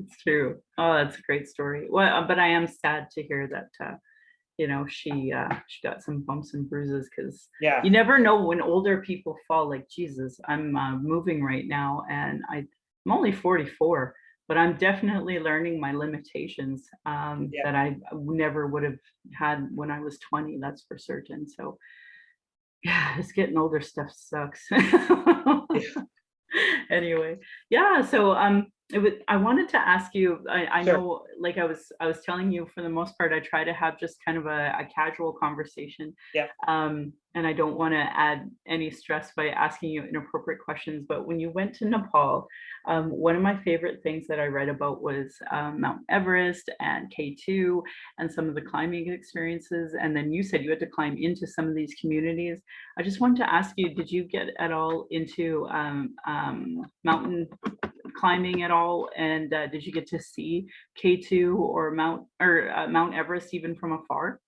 Speaker 1: It's true. Oh, that's a great story. Well, but I am sad to hear that she got some bumps and bruises, because
Speaker 2: Yeah,
Speaker 1: you never know when older people fall. Like, Jesus, I'm moving right now, and I'm only 44, but I'm definitely learning my limitations
Speaker 2: yeah,
Speaker 1: that I never would have had when I was 20. That's for certain. So yeah, it's getting older stuff sucks.
Speaker 2: yeah.
Speaker 1: Anyway, yeah, so I wanted to ask you, I
Speaker 2: Sure.
Speaker 1: know, like I was telling you, for the most part I try to have just kind of a casual conversation,
Speaker 2: Yeah.
Speaker 1: and I don't want to add any stress by asking you inappropriate questions. But when you went to Nepal, one of my favorite things that I read about was Mount Everest and K2 and some of the climbing experiences, and then you said you had to climb into some of these communities. I just wanted to ask you, did you get at all into mountain climbing at all? And did you get to see K2 or Mount Everest even from afar?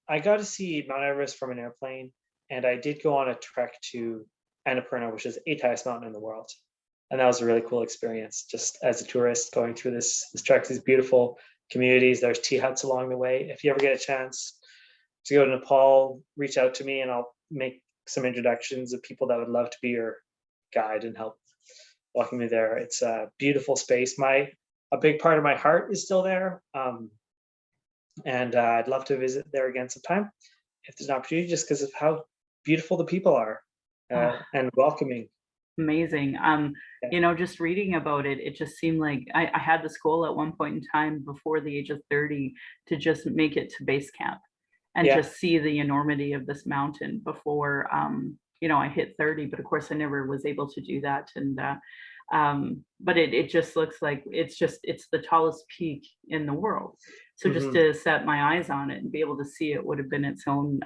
Speaker 2: I got to see Mount Everest from an airplane, and I did go on a trek to Annapurna, which is the 8th highest mountain in the world. And that was a really cool experience, just as a tourist going through this trek, these beautiful communities. There's tea huts along the way. If you ever get a chance to go to Nepal, reach out to me and I'll make some introductions of people that would love to be your guide and help walking me there. It's a beautiful space. A big part of my heart is still there. And I'd love to visit there again sometime if there's an opportunity, just because of how beautiful the people are
Speaker 1: Ah,
Speaker 2: and welcoming.
Speaker 1: amazing.
Speaker 2: Yeah,
Speaker 1: Just reading about it, it just seemed like I had this goal at one point in time before the age of 30 to just make it to base camp and
Speaker 2: yeah,
Speaker 1: just see the enormity of this mountain before I hit 30. But of course I never was able to do that. And but it just looks like it's the tallest peak in the world. So just
Speaker 2: hmm
Speaker 1: to set my eyes on it and be able to see it would have been its own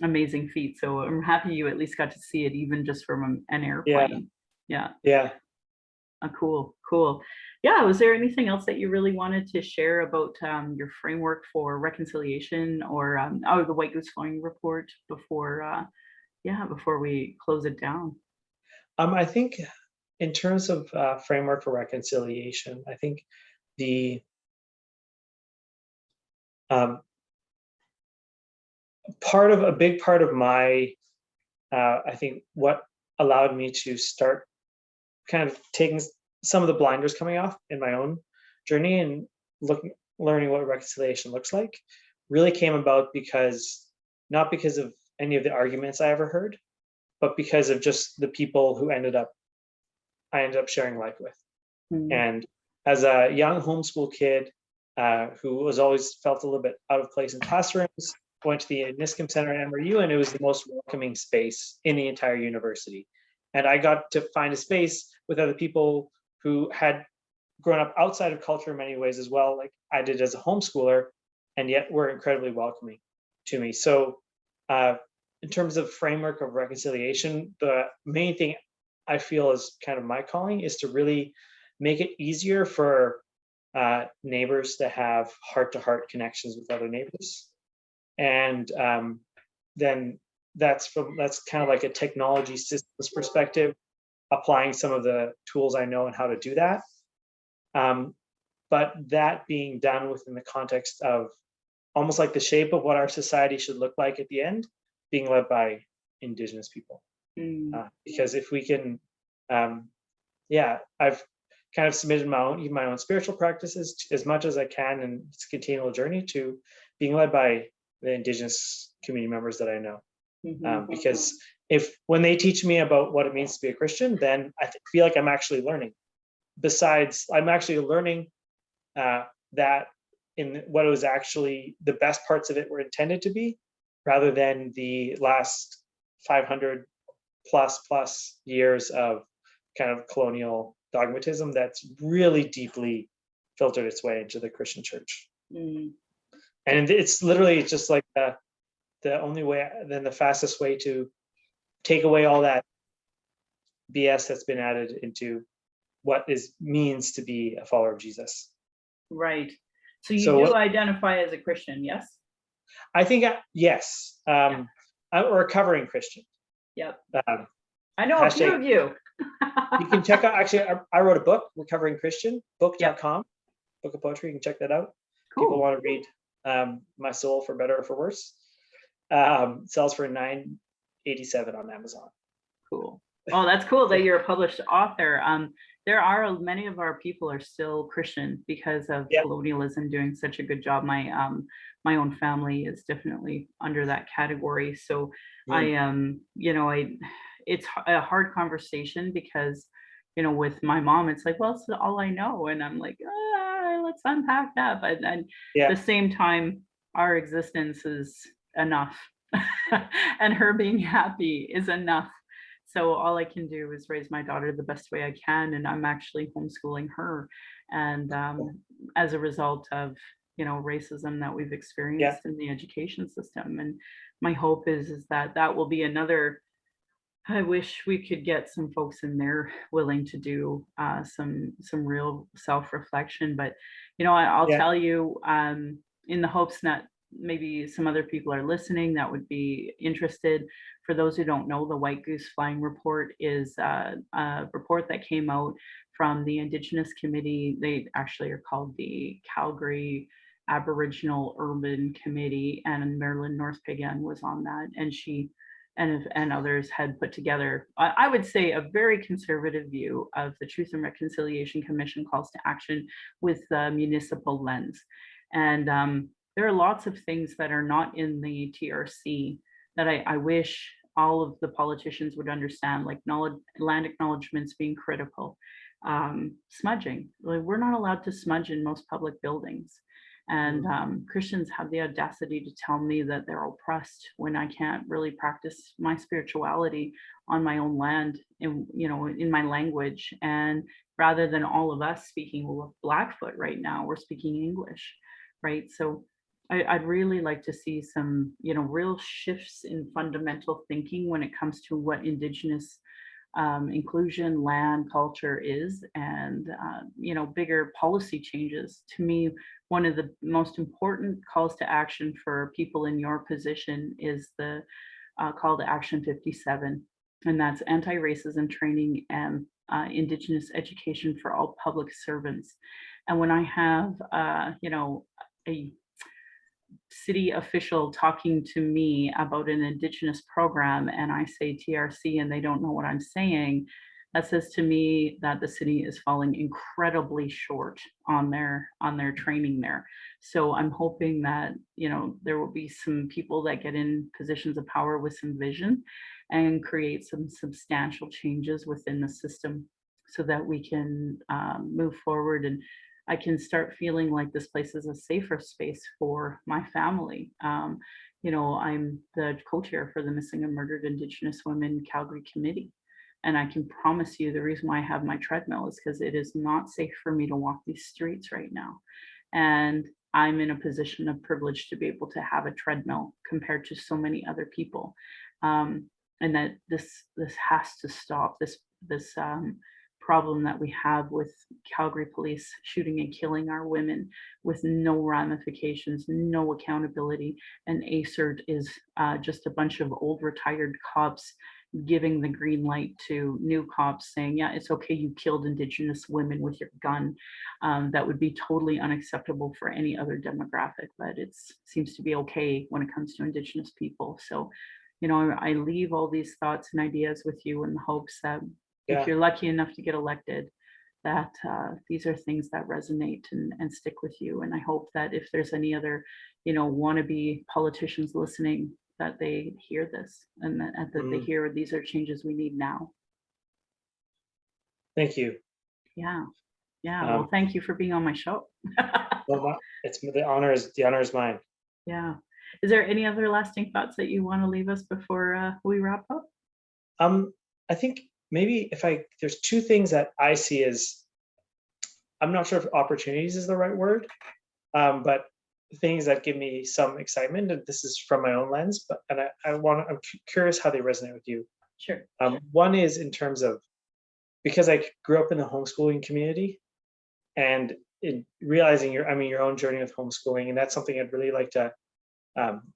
Speaker 1: amazing feat. So I'm happy you at least got to see it, even just from an
Speaker 2: yeah,
Speaker 1: airplane. Yeah.
Speaker 2: yeah.
Speaker 1: Cool, cool. Yeah, was there anything else that you really wanted to share about your framework for reconciliation, or the White Goose Flying Report before before we close it down?
Speaker 2: I think in terms of framework for reconciliation, I think the um, a big part of my, I think what allowed me to start kind of taking some of the blinders coming off in my own journey and learning what reconciliation looks like, really came about because, not because of any of the arguments I ever heard, but because of just the people who I ended up sharing life with.
Speaker 1: Mm,
Speaker 2: And as a young homeschool kid who was always felt a little bit out of place in classrooms, went to the Niskim Center at MRU, and it was the most welcoming space in the entire university. And I got to find a space with other people who had grown up outside of culture in many ways as well, like I did as a homeschooler, and yet were incredibly welcoming to me. So, in terms of framework of reconciliation, the main thing I feel is kind of my calling is to really make it easier for neighbors to have heart to heart connections with other neighbors. And then that's kind of like a technology systems perspective, applying some of the tools I know and how to do that. But that being done within the context of almost like the shape of what our society should look like at the end, being led by Indigenous people. Because if we can, I've kind of submitted my own spiritual practices as much as I can, and it's a continual journey to being led by the Indigenous community members that I know. Because if when they teach me about what it means to be a Christian, then I feel like I'm actually learning. Besides, I'm actually learning that in what it was actually the best parts of it were intended to be, rather than the last 500 plus years of kind of colonial dogmatism that's really deeply filtered its way into the Christian church. And it's literally just like the only way, then the fastest way to take away all that BS that's been added into what means to be a follower of Jesus.
Speaker 1: Right. So you do identify as a Christian, yes?
Speaker 2: I think, yes. I'm a recovering Christian.
Speaker 1: Yep. I know a few of you.
Speaker 2: You can check out, actually, I wrote a book, Recovering Christian, book.com, book of poetry. You can check that out. Cool. People want to read my soul, for better or for worse. Sells for $9.87 on Amazon.
Speaker 1: Cool. Oh, that's cool that you're a published author. There are many of our people are still Christian because of colonialism doing such a good job. My own family is definitely under that category. So it's a hard conversation because, with my mom, it's like, well, it's all I know. And I'm like, let's unpack that. But at the same time, our existence is enough. And her being happy is enough. So all I can do is raise my daughter the best way I can. And I'm actually homeschooling her. And as a result of, racism that we've experienced in the education system. And my hope is that will be another. I wish we could get some folks in there willing to do some real self-reflection. But, I'll tell you, in the hopes that maybe some other people are listening that would be interested. For those who don't know, the White Goose Flying Report is a report that came out from the Indigenous Committee. They actually are called the Calgary Aboriginal Urban Committee, and Marilyn North Pagan was on that, and she and others had put together, I would say, a very conservative view of the Truth and Reconciliation Commission calls to action with the municipal lens. And there are lots of things that are not in the TRC that I wish all of the politicians would understand, like land acknowledgements being critical. Smudging, like, we're not allowed to smudge in most public buildings. And Christians have the audacity to tell me that they're oppressed when I can't really practice my spirituality on my own land, in my language. And rather than all of us speaking Blackfoot right now, we're speaking English, right? So I'd really like to see some, real shifts in fundamental thinking when it comes to what Indigenous inclusion, land, culture is, and bigger policy changes. To me, one of the most important calls to action for people in your position is the call to action 57, and that's anti-racism training and Indigenous education for all public servants. And when I have a city official talking to me about an Indigenous program and I say TRC and they don't know what I'm saying, that says to me that the city is falling incredibly short on their training there. So I'm hoping that there will be some people that get in positions of power with some vision and create some substantial changes within the system so that we can move forward, and I can start feeling like this place is a safer space for my family. I'm the co-chair for the Missing and Murdered Indigenous Women Calgary Committee. And I can promise you the reason why I have my treadmill is because it is not safe for me to walk these streets right now. And I'm in a position of privilege to be able to have a treadmill compared to so many other people. And that this has to stop. This problem that we have with Calgary police shooting and killing our women with no ramifications, no accountability. And ACERT is just a bunch of old retired cops giving the green light to new cops saying, yeah, it's okay, you killed Indigenous women with your gun. That would be totally unacceptable for any other demographic, but it seems to be okay when it comes to Indigenous people. So, I leave all these thoughts and ideas with you in the hopes that if
Speaker 2: Yeah,
Speaker 1: you're lucky enough to get elected, that these are things that resonate and stick with you. And I hope that if there's any other, wannabe politicians listening, that they hear this and that they
Speaker 2: mm,
Speaker 1: hear these are changes we need now.
Speaker 2: thank you.
Speaker 1: Yeah. Yeah. Well,
Speaker 2: Um,
Speaker 1: thank you for being on my show.
Speaker 2: well, it's the honor is mine.
Speaker 1: Yeah. Is there any other lasting thoughts that you want to leave us before we wrap up?
Speaker 2: I think maybe if there's two things that I see as, I'm not sure if opportunities is the right word, but things that give me some excitement, and this is from my own lens, but and I'm curious how they resonate with you.
Speaker 1: Sure.
Speaker 2: One is in terms of, because I grew up in the homeschooling community, and in realizing your own journey with homeschooling, and that's something I'd really like to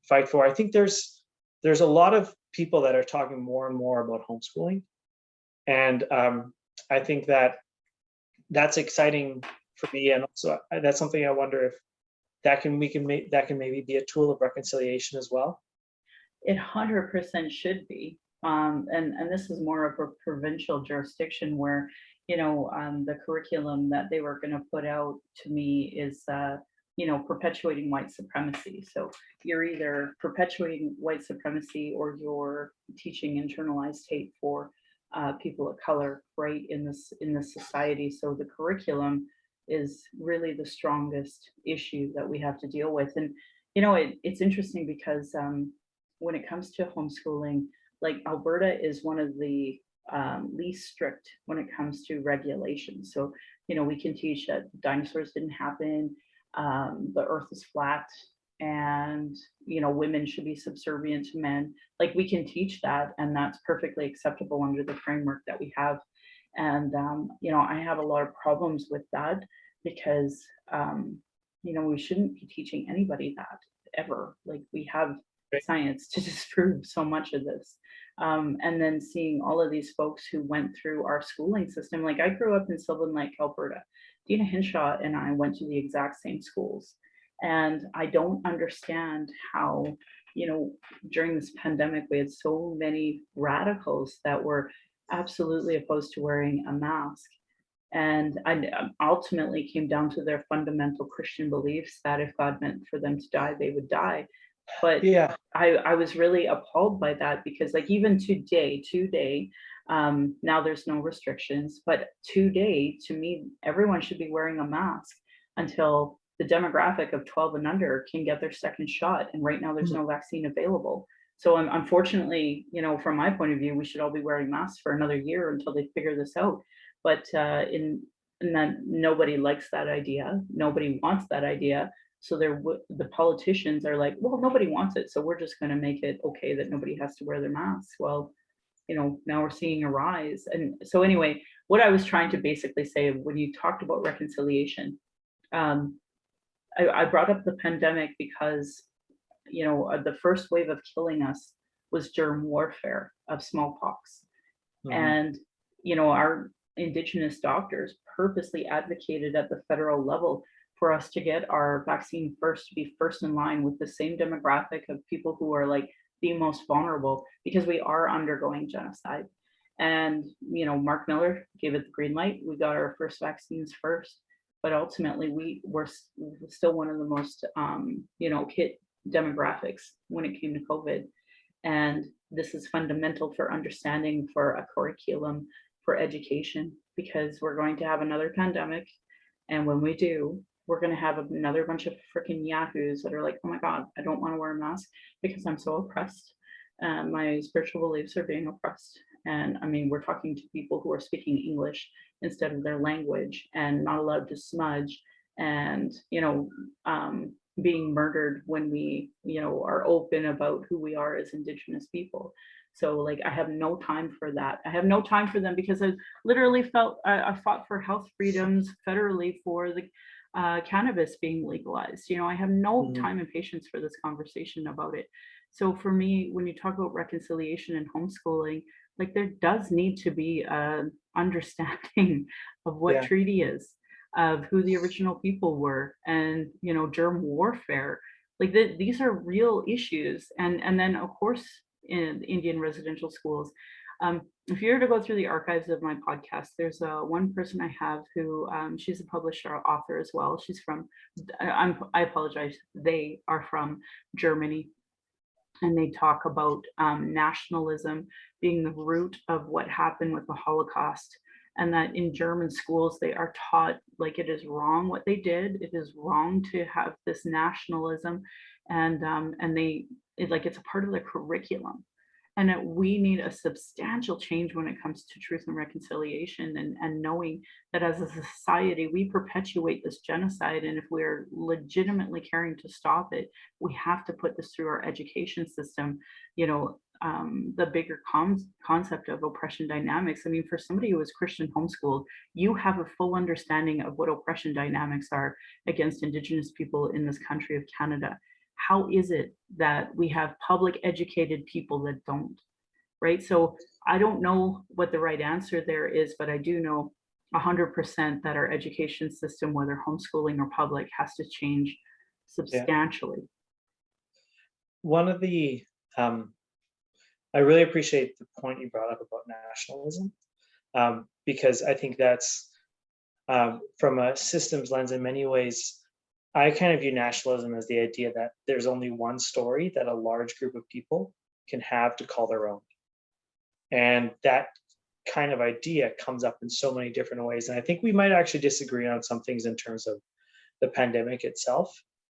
Speaker 2: fight for. I think there's a lot of people that are talking more and more about homeschooling, and I think that's exciting for me, and also that's something I wonder if that can maybe be a tool of reconciliation as well.
Speaker 1: It 100% should be. And this is more of a provincial jurisdiction where, the curriculum that they were going to put out to me is, perpetuating white supremacy. So you're either perpetuating white supremacy or you're teaching internalized hate for people of color, right, in this society. So the curriculum is really the strongest issue that we have to deal with. And it's interesting because when it comes to homeschooling, like Alberta is one of the least strict when it comes to regulation. So, we can teach that dinosaurs didn't happen, the earth is flat, and, women should be subservient to men. Like we can teach that, and that's perfectly acceptable under the framework that we have. And, I have a lot of problems with that because, we shouldn't be teaching anybody that ever. Like we have
Speaker 2: Right.
Speaker 1: science to disprove so much of this. And then seeing all of these folks who went through our schooling system, like I grew up in Sylvan Lake, Alberta. Dina Hinshaw and I went to the exact same schools. And I don't understand how, during this pandemic, we had so many radicals that were absolutely opposed to wearing a mask. And I ultimately came down to their fundamental Christian beliefs that if God meant for them to die, they would die. But
Speaker 2: Yeah.
Speaker 1: I was really appalled by that because like even today, now there's no restrictions, but today to me, everyone should be wearing a mask until the demographic of 12 and under can get their second shot. And right now there's
Speaker 2: Mhm.
Speaker 1: no vaccine available. So unfortunately, from my point of view, we should all be wearing masks for another year until they figure this out. But in that nobody likes that idea. Nobody wants that idea. So the politicians are like, well, nobody wants it, so we're just going to make it okay that nobody has to wear their masks. Well, now we're seeing a rise. And so anyway, what I was trying to basically say when you talked about reconciliation, um, I brought up the pandemic because the first wave of killing us was germ warfare of smallpox.
Speaker 2: Mhm.
Speaker 1: And, our Indigenous doctors purposely advocated at the federal level for us to get our vaccine first, to be first in line with the same demographic of people who are like the most vulnerable, because we are undergoing genocide. And, Mark Miller gave it the green light. We got our first vaccines first, but ultimately we're still one of the most, hit demographics when it came to COVID. And this is fundamental for understanding for a curriculum for education because we're going to have another pandemic. And when we do, we're going to have another bunch of freaking yahoos that are like, oh my God, I don't want to wear a mask because I'm so oppressed. My spiritual beliefs are being oppressed. And I mean, we're talking to people who are speaking English instead of their language and not allowed to smudge and, being murdered when we, are open about who we are as Indigenous people. So like, I have no time for that. I have no time for them because I literally felt I fought for health freedoms federally for the cannabis being legalized. You know, I have no
Speaker 2: Mhm.
Speaker 1: time and patience for this conversation about it. So for me, when you talk about reconciliation and homeschooling, like there does need to be a understanding of what
Speaker 2: Yeah,
Speaker 1: treaty is, of who the original people were, and you know, germ warfare. Like these are real issues, and then of course in Indian residential schools. If you were to go through the archives of my podcast, there's one person I have who she's a published author as well. She's from, I apologize, they are from Germany, and they talk about nationalism being the root of what happened with the Holocaust. And that in German schools, they are taught like it is wrong what they did. It is wrong to have this nationalism, and like it's a part of the curriculum. And that we need a substantial change when it comes to truth and reconciliation, and knowing that as a society, we perpetuate this genocide. And if we're legitimately caring to stop it, we have to put this through our education system. You know, the bigger concept of oppression dynamics. I mean, for somebody who is Christian homeschooled, you have a full understanding of what oppression dynamics are against Indigenous people in this country of Canada. How is it that we have public educated people that don't, right? So I don't know what the right answer there is, but I do know 100% that our education system, whether homeschooling or public, has to change
Speaker 2: yeah.
Speaker 1: substantially.
Speaker 2: One of the I really appreciate the point you brought up about nationalism, because I think that's from a systems lens in many ways. I kind of view nationalism as the idea that there's only one story that a large group of people can have to call their own. And that kind of idea comes up in so many different ways. And I think we might actually disagree on some things in terms of the pandemic itself.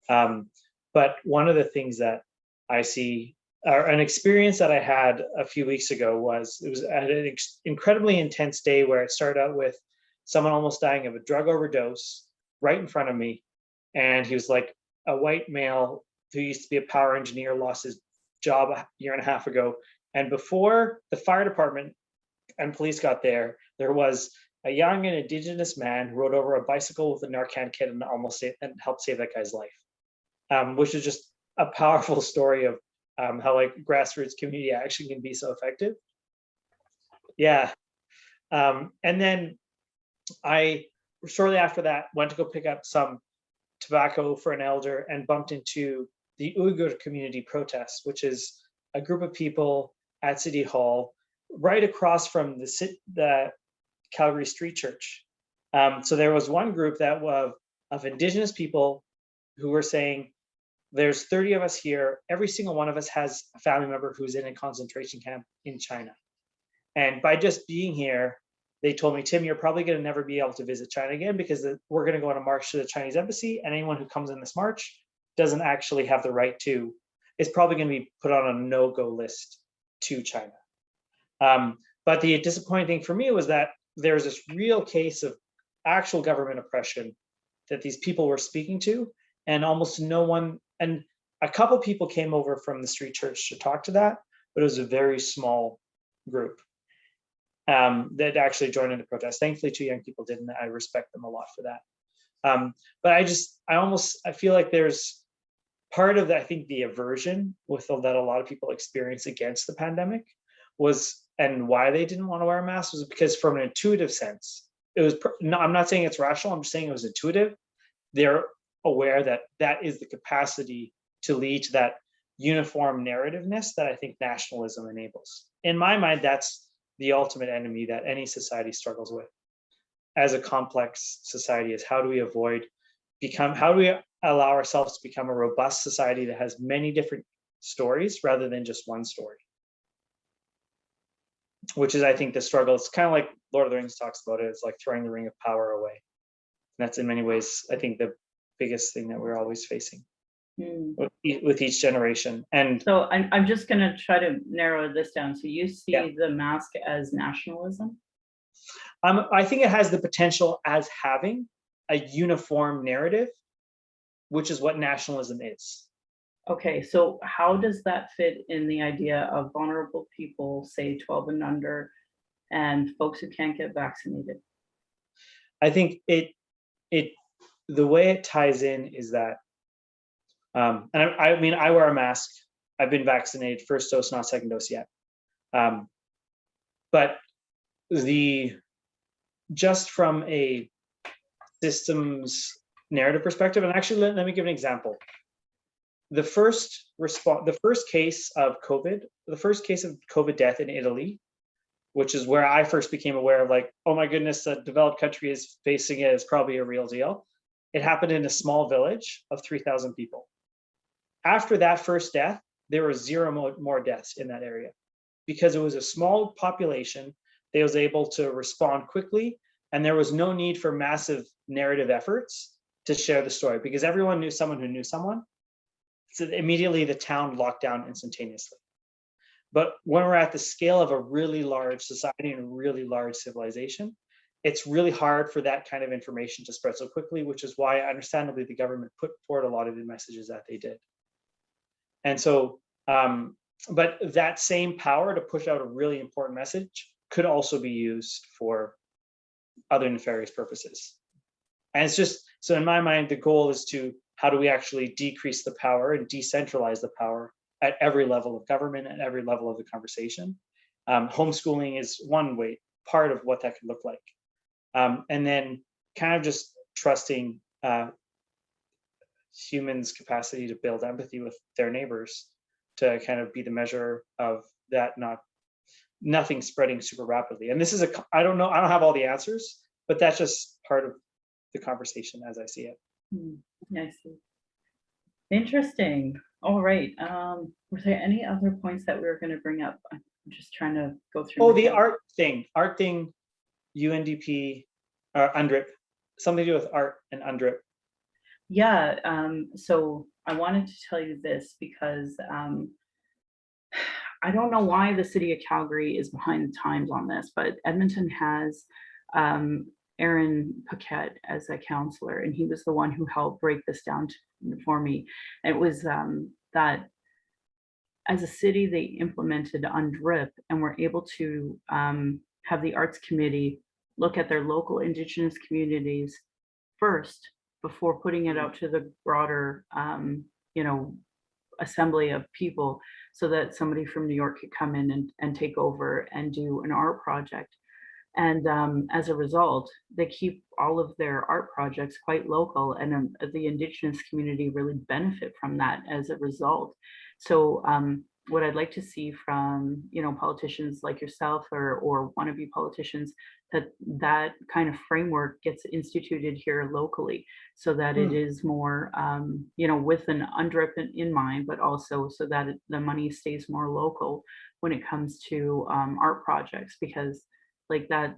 Speaker 2: Um, but one of the things that I see, or an experience that I had a few weeks ago, was it was at an incredibly intense day where it started out with someone almost dying of a drug overdose right in front of me. And he was like a white male who used to be a power engineer, lost his job a year and a half ago. And before the fire department and police got there, there was a young and indigenous man who rode over a bicycle with a Narcan kit and and helped save that guy's life, which is just a powerful story of how like grassroots community action can be so effective. Yeah, and then I shortly after that went to go pick up some tobacco for an elder and bumped into the Uyghur community protest, which is a group of people at City Hall right across from the Calgary Street Church. So there was one group that was of Indigenous people who were saying, there's 30 of us here. Every single one of us has a family member who's in a concentration camp in China. And by just being here, they told me, Tim, you're probably going to never be able to visit China again because we're going to go on a march to the Chinese embassy. And anyone who comes in this march doesn't actually have the right to, is probably going to be put on a no-go list to China. But the disappointing thing for me was that there's this real case of actual government oppression that these people were speaking to, and almost no one, and a couple people came over from the street church to talk to that, but it was a very small group that actually joined in the protest. Thankfully, 2 young people didn't. I respect them a lot for that. But I feel like there's part of that, I think the aversion that a lot of people experience against the pandemic was, and why they didn't want to wear a mask was because from an intuitive sense, it was, no, I'm not saying it's rational, I'm just saying it was intuitive. They're aware that that is the capacity to lead to that uniform narrativeness that I think nationalism enables. In my mind, that's the ultimate enemy that any society struggles with as a complex society, is how do we allow ourselves to become a robust society that has many different stories rather than just one story, which is, I think, the struggle. It's kind of like Lord of the Rings talks about it. It's like throwing the ring of power away. And that's in many ways, I think, the biggest thing that we're always facing with each generation. And
Speaker 1: so I'm just going to try to narrow this down. So you see
Speaker 2: yeah,
Speaker 1: the mask as nationalism?
Speaker 2: I think it has the potential as having a uniform narrative, which is what nationalism is.
Speaker 1: Okay, so how does that fit in the idea of vulnerable people, say 12 and under, and folks who can't get vaccinated?
Speaker 2: I think it the way it ties in is that, and I mean, I wear a mask. I've been vaccinated, first dose, not second dose yet. Um, but the just from a systems narrative perspective, and actually let me give an example. The first case of COVID death in Italy, which is where I first became aware of, like, oh my goodness, a developed country is facing it, it's probably a real deal. It happened in a small village of 3,000 people. After that first death, there were zero more deaths in that area because it was a small population. They was able to respond quickly, and there was no need for massive narrative efforts to share the story because everyone knew someone who knew someone. So immediately the town locked down instantaneously. But when we're at the scale of a really large society and a really large civilization, it's really hard for that kind of information to spread so quickly, which is why understandably the government put forward a lot of the messages that they did. And so, but that same power to push out a really important message could also be used for other nefarious purposes. And it's just, so in my mind, the goal is to, how do we actually decrease the power and decentralize the power at every level of government and every level of the conversation? Homeschooling is one way, part of what that could look like. And then kind of just trusting humans' capacity to build empathy with their neighbors to kind of be the measure of that, nothing spreading super rapidly. And this is I don't know, I don't have all the answers, but that's just part of the conversation as I see it.
Speaker 1: I see. Interesting. All right. Were there any other points that we were going to bring up? I'm just trying to go through.
Speaker 2: Oh, the art thing, UNDP, UNDRIP, something to do with art and UNDRIP.
Speaker 1: Yeah. So I wanted to tell you this because I don't know why the city of Calgary is behind the times on this, but Edmonton has Aaron Paquette as a counselor, and he was the one who helped break this down for me. It was that as a city, they implemented UNDRIP and were able to have the arts committee look at their local Indigenous communities first before putting it out to the broader, you know, assembly of people, so that somebody from New York could come in and take over and do an art project. And as a result, they keep all of their art projects quite local, and the Indigenous community really benefit from that as a result. So what I'd like to see from, you know, politicians like yourself, or one of you politicians, that kind of framework gets instituted here locally, so that it is more, you know, with an UNDRIP in mind, but also so that the money stays more local when it comes to art projects, because like that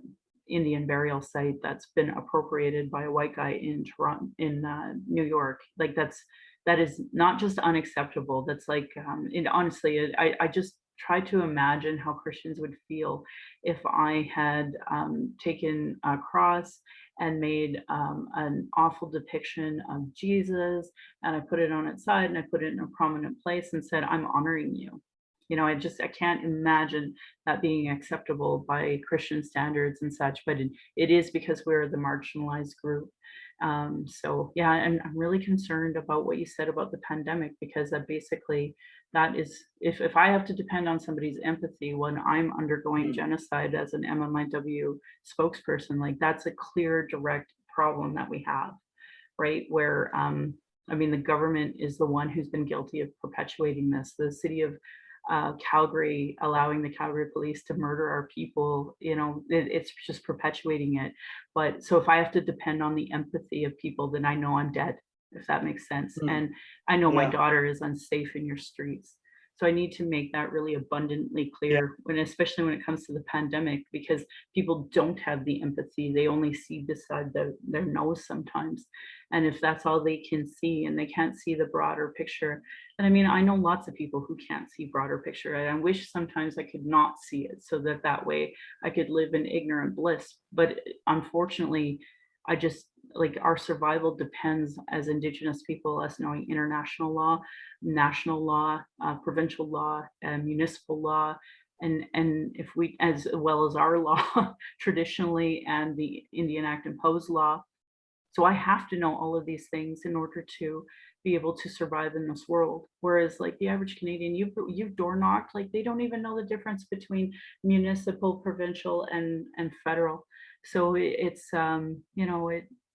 Speaker 1: Indian burial site that's been appropriated by a white guy in Toronto, in New York, like that is not just unacceptable. That's like, and honestly, I just try to imagine how Christians would feel if I had taken a cross and made an awful depiction of Jesus, and I put it on its side and I put it in a prominent place and said, "I'm honoring you." You know, I can't imagine that being acceptable by Christian standards and such, but it is because we're the marginalized group. So yeah, and I'm really concerned about what you said about the pandemic, because that basically, that is, if I have to depend on somebody's empathy when I'm undergoing genocide as an MMIW spokesperson, like that's a clear, direct problem that we have, right? Where I mean, the government is the one who's been guilty of perpetuating this. The city of Calgary, allowing the Calgary police to murder our people, you know, it's just perpetuating it. But so if I have to depend on the empathy of people, then I know I'm dead, if that makes sense. And I know my
Speaker 2: Yeah.
Speaker 1: daughter is unsafe in your streets. So I need to make that really abundantly
Speaker 2: Yeah.
Speaker 1: clear, when, especially when it comes to the pandemic, because people don't have the empathy. They only see beside their nose sometimes. And if that's all they can see and they can't see the broader picture, and I mean, I know lots of people who can't see broader picture, and I wish sometimes I could not see it, so that that way I could live in ignorant bliss. But unfortunately, I just like our survival depends as Indigenous people, us knowing international law, national law, provincial law, and municipal law, and if we, as well as our law traditionally, and the Indian Act imposed law. So I have to know all of these things in order to be able to survive in this world. Whereas like the average Canadian, you've door knocked, like they don't even know the difference between municipal, provincial, and federal. So it's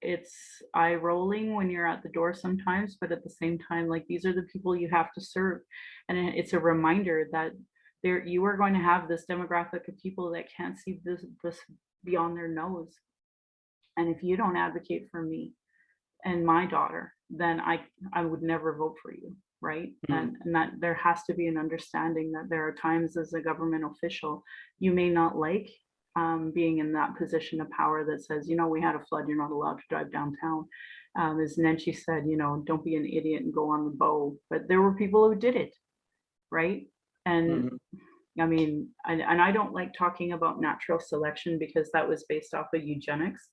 Speaker 1: it's eye rolling when you're at the door sometimes, but at the same time, like these are the people you have to serve, and it's a reminder that there you are going to have this demographic of people that can't see this beyond their nose, and if you don't advocate for me and my daughter, then I would never vote for you, right?
Speaker 2: Mm,
Speaker 1: And that there has to be an understanding that there are times as a government official you may not like being in that position of power that says, we had a flood, you're not allowed to drive downtown. As Nenshi said, don't be an idiot and go on the bow. But there were people who did it, right? And
Speaker 2: mhm.
Speaker 1: I mean, and I don't like talking about natural selection because that was based off of eugenics.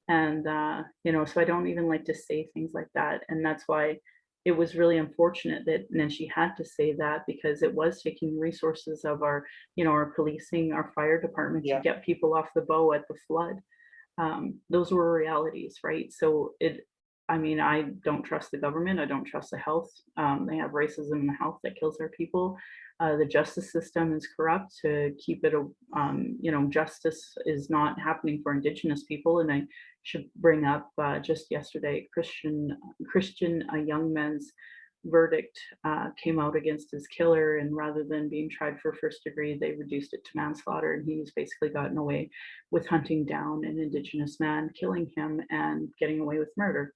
Speaker 1: And, so I don't even like to say things like that. And that's why it was really unfortunate that and then she had to say that because it was taking resources of our, our policing, our fire department to
Speaker 2: Yeah,
Speaker 1: get people off the bow at the flood. Those were realities, right? So I mean, I don't trust the government. I don't trust the health. They have racism in the health that kills our people. The justice system is corrupt to keep it, justice is not happening for Indigenous people. And I should bring up just yesterday, Christian, a young man's verdict came out against his killer, and rather than being tried for first degree, they reduced it to manslaughter, and he's basically gotten away with hunting down an Indigenous man, killing him, and getting away with murder.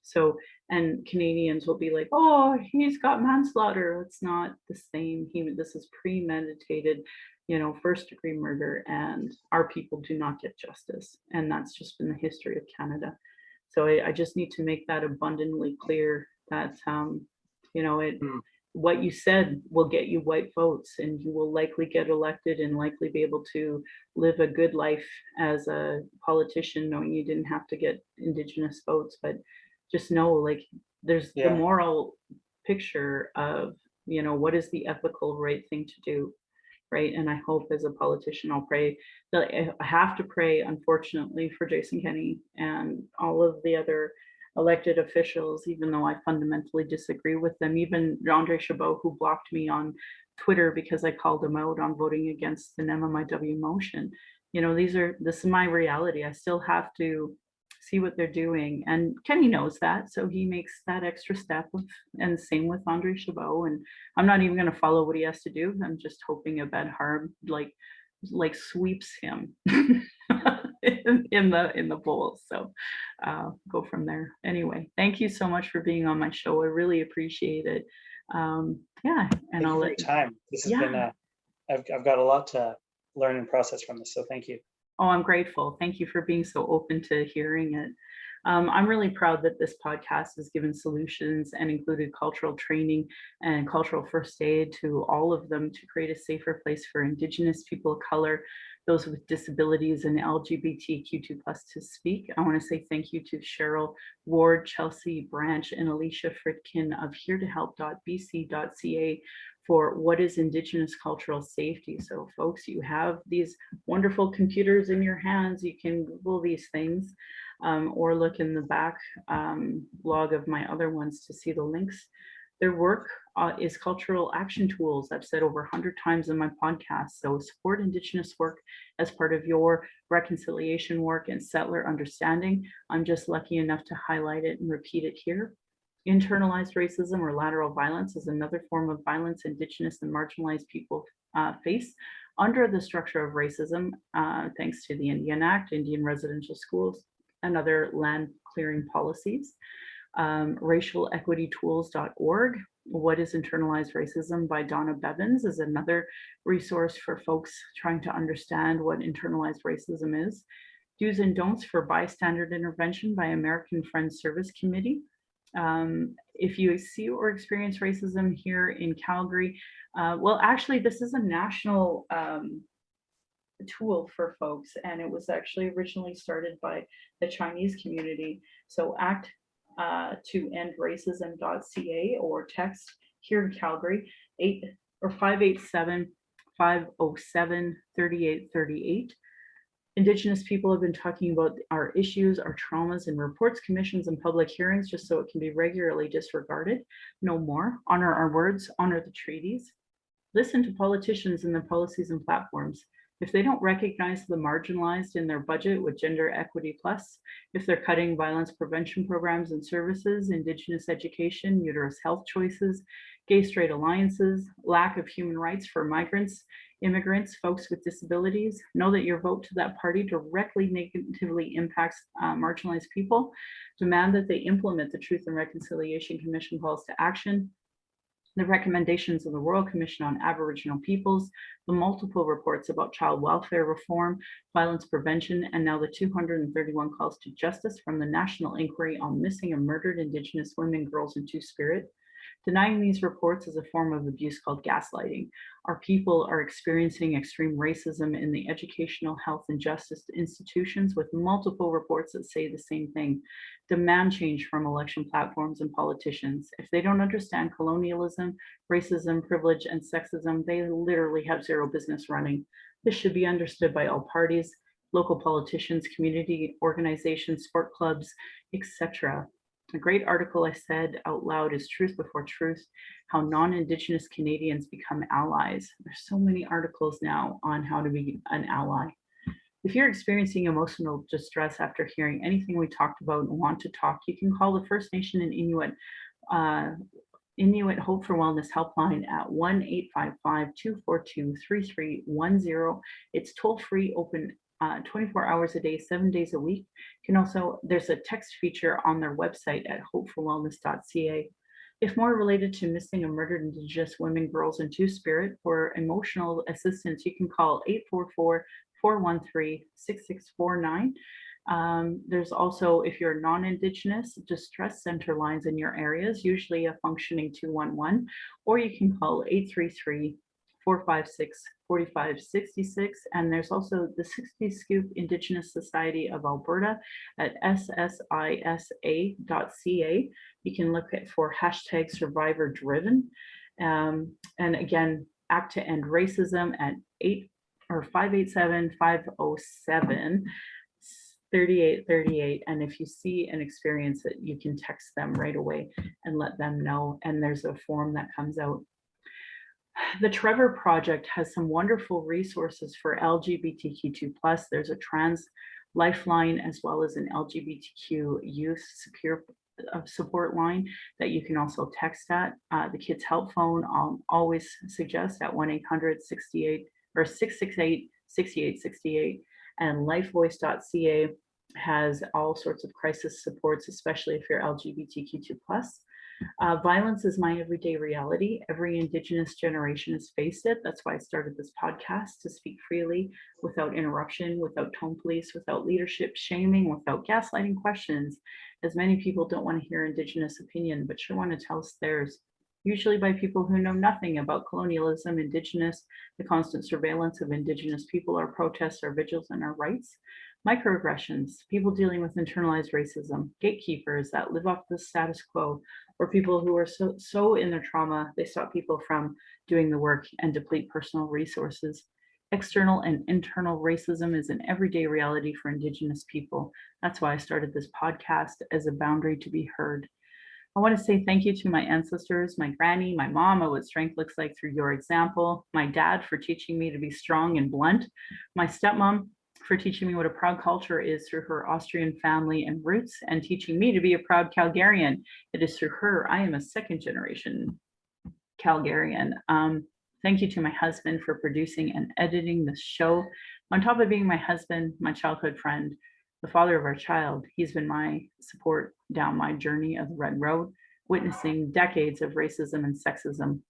Speaker 1: So, and Canadians will be like, "Oh, he's got manslaughter." It's not the same. This is premeditated, first degree murder, and our people do not get justice, and that's just been the history of Canada. So I just need to make that abundantly clear that it
Speaker 2: mm,
Speaker 1: what you said will get you white votes, and you will likely get elected and likely be able to live a good life as a politician, knowing you didn't have to get Indigenous votes. But just know, like, there's the
Speaker 2: yeah,
Speaker 1: moral picture of, what is the ethical right thing to do, right? And I hope as a politician, I'll pray that I have to pray, unfortunately, for Jason Kenney and all of the other elected officials, even though I fundamentally disagree with them. Even Andre Chabot, who blocked me on Twitter because I called him out on voting against the NMIW motion. This is my reality. I still have to see what they're doing. And Kenny knows that. So he makes that extra step. And same with Andre Chabot. And I'm not even going to follow what he has to do. I'm just hoping a bad harm like sweeps him in the polls. So go from there. Anyway, thank you so much for being on my show. I really appreciate it. Yeah, and
Speaker 2: thank you
Speaker 1: I'll
Speaker 2: for
Speaker 1: let
Speaker 2: your time. This has been,
Speaker 1: yeah.
Speaker 2: I've got a lot to learn and process from this, so thank you.
Speaker 1: Oh, I'm grateful. Thank you for being so open to hearing it. I'm really proud that this podcast has given solutions and included cultural training and cultural first aid to all of them to create a safer place for Indigenous people of color, those with disabilities, and LGBTQ2+ to speak. I want to say thank you to Cheryl Ward, Chelsea Branch, and Alicia Fritkin of heretohelp.bc.ca for what is Indigenous cultural safety. So folks, you have these wonderful computers in your hands. You can Google these things or look in the back log of my other ones to see the links. Their work is cultural action tools. I've said over 100 times in my podcast. So support Indigenous work as part of your reconciliation work and settler understanding. I'm just lucky enough to highlight it and repeat it here. Internalized racism or lateral violence is another form of violence Indigenous and marginalized people face under the structure of racism, thanks to the Indian Act, Indian residential schools, and other land clearing policies. Racialequitytools.org. What is Internalized Racism by Donna Bevins is another resource for folks trying to understand what internalized racism is. Do's and Don'ts for Bystander Intervention by American Friends Service Committee. If you see or experience racism here in Calgary, well, actually, this is a national tool for folks, and it was actually originally started by the Chinese community. So act to end racism.ca or text here in Calgary 507-507-3838. Indigenous people have been talking about our issues, our traumas in reports, commissions, and public hearings just so it can be regularly disregarded. No more. Honor our words, honor the treaties. Listen to politicians and their policies and platforms. If they don't recognize the marginalized in their budget with Gender Equity Plus, if they're cutting violence prevention programs and services, Indigenous education, uterus health choices, gay-straight alliances, lack of human rights for migrants, immigrants, folks with disabilities, know that your vote to that party directly negatively impacts marginalized people. Demand that they implement the Truth and Reconciliation Commission calls to action, the recommendations of the Royal Commission on Aboriginal Peoples, the multiple reports about child welfare reform, violence prevention, and now the 231 calls to justice from the National Inquiry on Missing and Murdered Indigenous Women, Girls, and Two-Spirit. Denying these reports is a form of abuse called gaslighting. Our people are experiencing extreme racism in the educational, health, and justice institutions with multiple reports that say the same thing. Demand change from election platforms and politicians. If they don't understand colonialism, racism, privilege, and sexism, they literally have zero business running. This should be understood by all parties, local politicians, community organizations, sport clubs, etc. A great article I said out loud is Truth Before Truth, how non-Indigenous Canadians become allies. There's so many articles now on how to be an ally. If you're experiencing emotional distress after hearing anything we talked about and want to talk, you can call the First Nation and Inuit Hope for Wellness helpline at 1-855-242-3310. It's toll-free, open 24 hours a day, 7 days a week. There's a text feature on their website at hopeforwellness.ca. If more related to missing and murdered Indigenous women, girls, and Two-Spirit, for emotional assistance, you can call 844-413-6649. There's also, if you're non-Indigenous, distress center lines in your areas, usually a functioning 211, or you can call 833-456-4566. And there's also the 60 Scoop Indigenous Society of Alberta at ssisa.ca. You can look for hashtag survivor driven. And again, act to end racism at 587-507-3838. And if you see and experience it, you can text them right away and let them know. And there's a form that comes out. The Trevor Project has some wonderful resources for LGBTQ2+. There's a trans lifeline as well as an LGBTQ youth support line that you can also text at. The Kids Help Phone, I'll always suggest at 1-800-68 or 668-6868. And lifevoice.ca has all sorts of crisis supports, especially if you're LGBTQ2+. Violence is my everyday reality. Every Indigenous generation has faced it. That's why I started this podcast, to speak freely, without interruption, without tone police, without leadership shaming, without gaslighting questions, as many people don't want to hear Indigenous opinion, but sure want to tell us theirs, usually by people who know nothing about colonialism, Indigenous, the constant surveillance of Indigenous people, our protests, our vigils, and our rights. Microaggressions, people dealing with internalized racism, gatekeepers that live off the status quo, or people who are so in their trauma, they stop people from doing the work and deplete personal resources. External and internal racism is an everyday reality for Indigenous people. That's why I started this podcast, as a boundary to be heard. I want to say thank you to my ancestors, my granny, my mama, what strength looks like through your example, my dad for teaching me to be strong and blunt, my stepmom for teaching me what a proud culture is through her Austrian family and roots, and teaching me to be a proud Calgarian. It is through her I am a second generation Calgarian. Thank you to my husband for producing and editing this show. On top of being my husband, my childhood friend, the father of our child, he's been my support down my journey of the Red Road, witnessing decades of racism and sexism.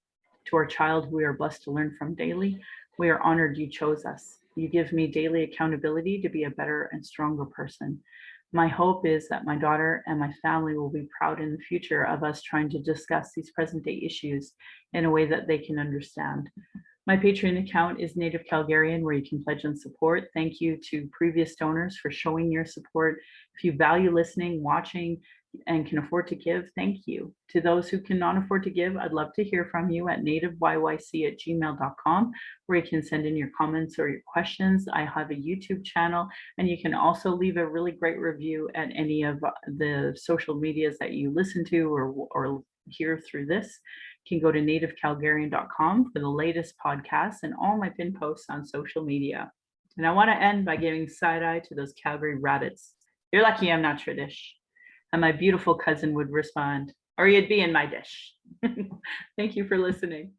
Speaker 1: To our child, who we are blessed to learn from daily, we are honored you chose us. You give me daily accountability to be a better and stronger person. My hope is that my daughter and my family will be proud in the future of us trying to discuss these present day issues in a way that they can understand. My Patreon account is Native Calgarian, where you can pledge and support. Thank you to previous donors for showing your support. If you value listening, watching, and can afford to give, thank you. To those who cannot afford to give, I'd love to hear from you at nativeyyc@gmail.com, where you can send in your comments or your questions. I have a YouTube channel, and you can also leave a really great review at any of the social medias that you listen to or hear through this. You can go to nativecalgarian.com for the latest podcasts and all my pin posts on social media. And I want to end by giving side eye to those Calgary rabbits. You're lucky I'm not Tradish. And my beautiful cousin would respond, or you'd be in my dish. Thank you for listening.